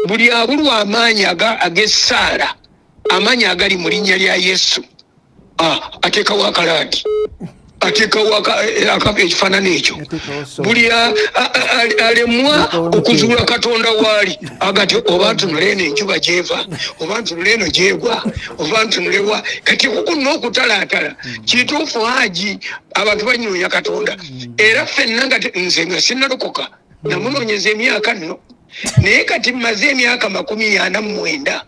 buli abulwa amaanyi ag'essaala amaanyi agali mu linnya lya Yesu ateekawo akalaadi atekawo ekifaananyi ekyo buli alemwa okuzuula katonda waali agati oba ntunula eno enjuba gyeva oba ntunula eno gyegwa oba ntunulewa kati kukuno okutalaatala kituufu haji abantu banyoonya katonda era ffenna nga nze nga sinnalokoka namunoonyeza emyaka nno naye kati mmaze emyaka 49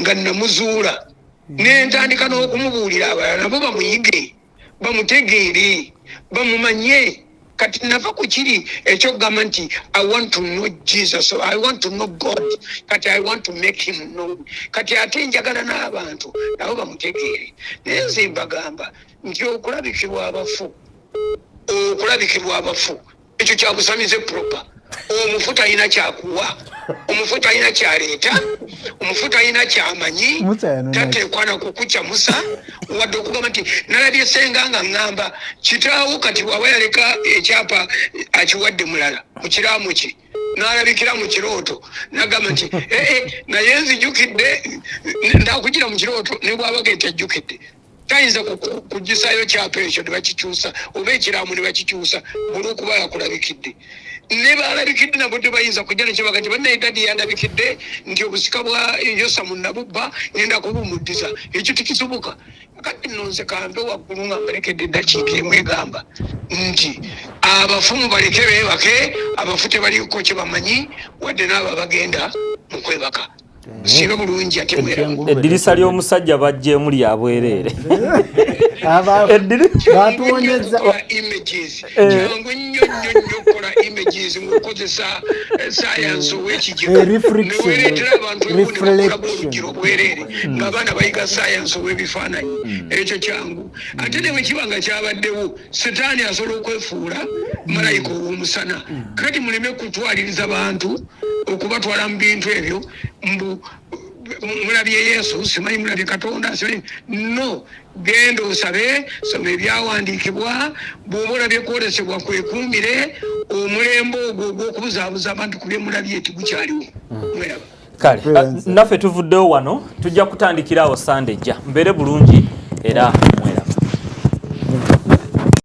nga namuzuula nentandika n'okumubuulira abalala nabo bamuyige bamutegeere bamumanye kati nava ku kiri ekyokugamba nti I want to know Jesus, I want to know God, kati I want to make him know. Kati ate njagala n'abantu nabo bamutegeere naye nze mbagamba nti okulabikirwa abafu ekyo kyabusamize proper. Omufu talina kyakuwa, omufu talina kyaleeta, omufu talina kyamanyi, tateekwa na kukukyamusa wadde okugamba nti nalabye senga nga ŋŋamba kitaawo kati bw'aba yaleka ekyapa akiwadde mulala mu kiraamu kye n'alabikira mu kirooto n'agamba nti naye nzijjukidde ndaakugira mu kirooto ne bw'abaga entajjukidde tayinza kugisayo kyapa ekyo ne bakikyusa oba ekiraamu ne bakikyusa olw'okuba yakulabikidde ne balabikidde nabo tebayinza kujja nekibaga nti bannayidadi yandabikidde nti obusika bwa yosamu nabubba ngenda kubumuddiza ekyo tekisoboka kati nonse kambe waggulu nga mbalekedde eddakiika emu egamba nti abafumu baleke beebake abafu tebaliko kye bamanyi wadde n'abo bagenda mu kwebaka singa bulungi ate eddirisa ly'omusajja bajjeemu lya bwereere batuwonyeza images jangu nnyo kola images ng'okozesa science ow'ekijineweeretera abantu ebunebakulabolugiro bwereere ng'abaana bayiga science ow'ebifaananyi ekyo kyangu ate ne bwe kiba nga kyabaddewo setaani asobola okwefuula malayika ow'omusana kati muleme kutwaliriza bantu okubatwala mu bintu ebyo mulabye Yesu simanyi mulabye Katonda simanyi no genda osabe soma ebyawandiikibwa bw'oba olabye kwolesebwa kwekuumire omulembe ogwo ogw'okubuzaabuza abantu ku byemulabye tigukyaliwo mwelaba kale naffe tuvuddewo wano tujja kutandikira awo sande ejja mbeere bulungi era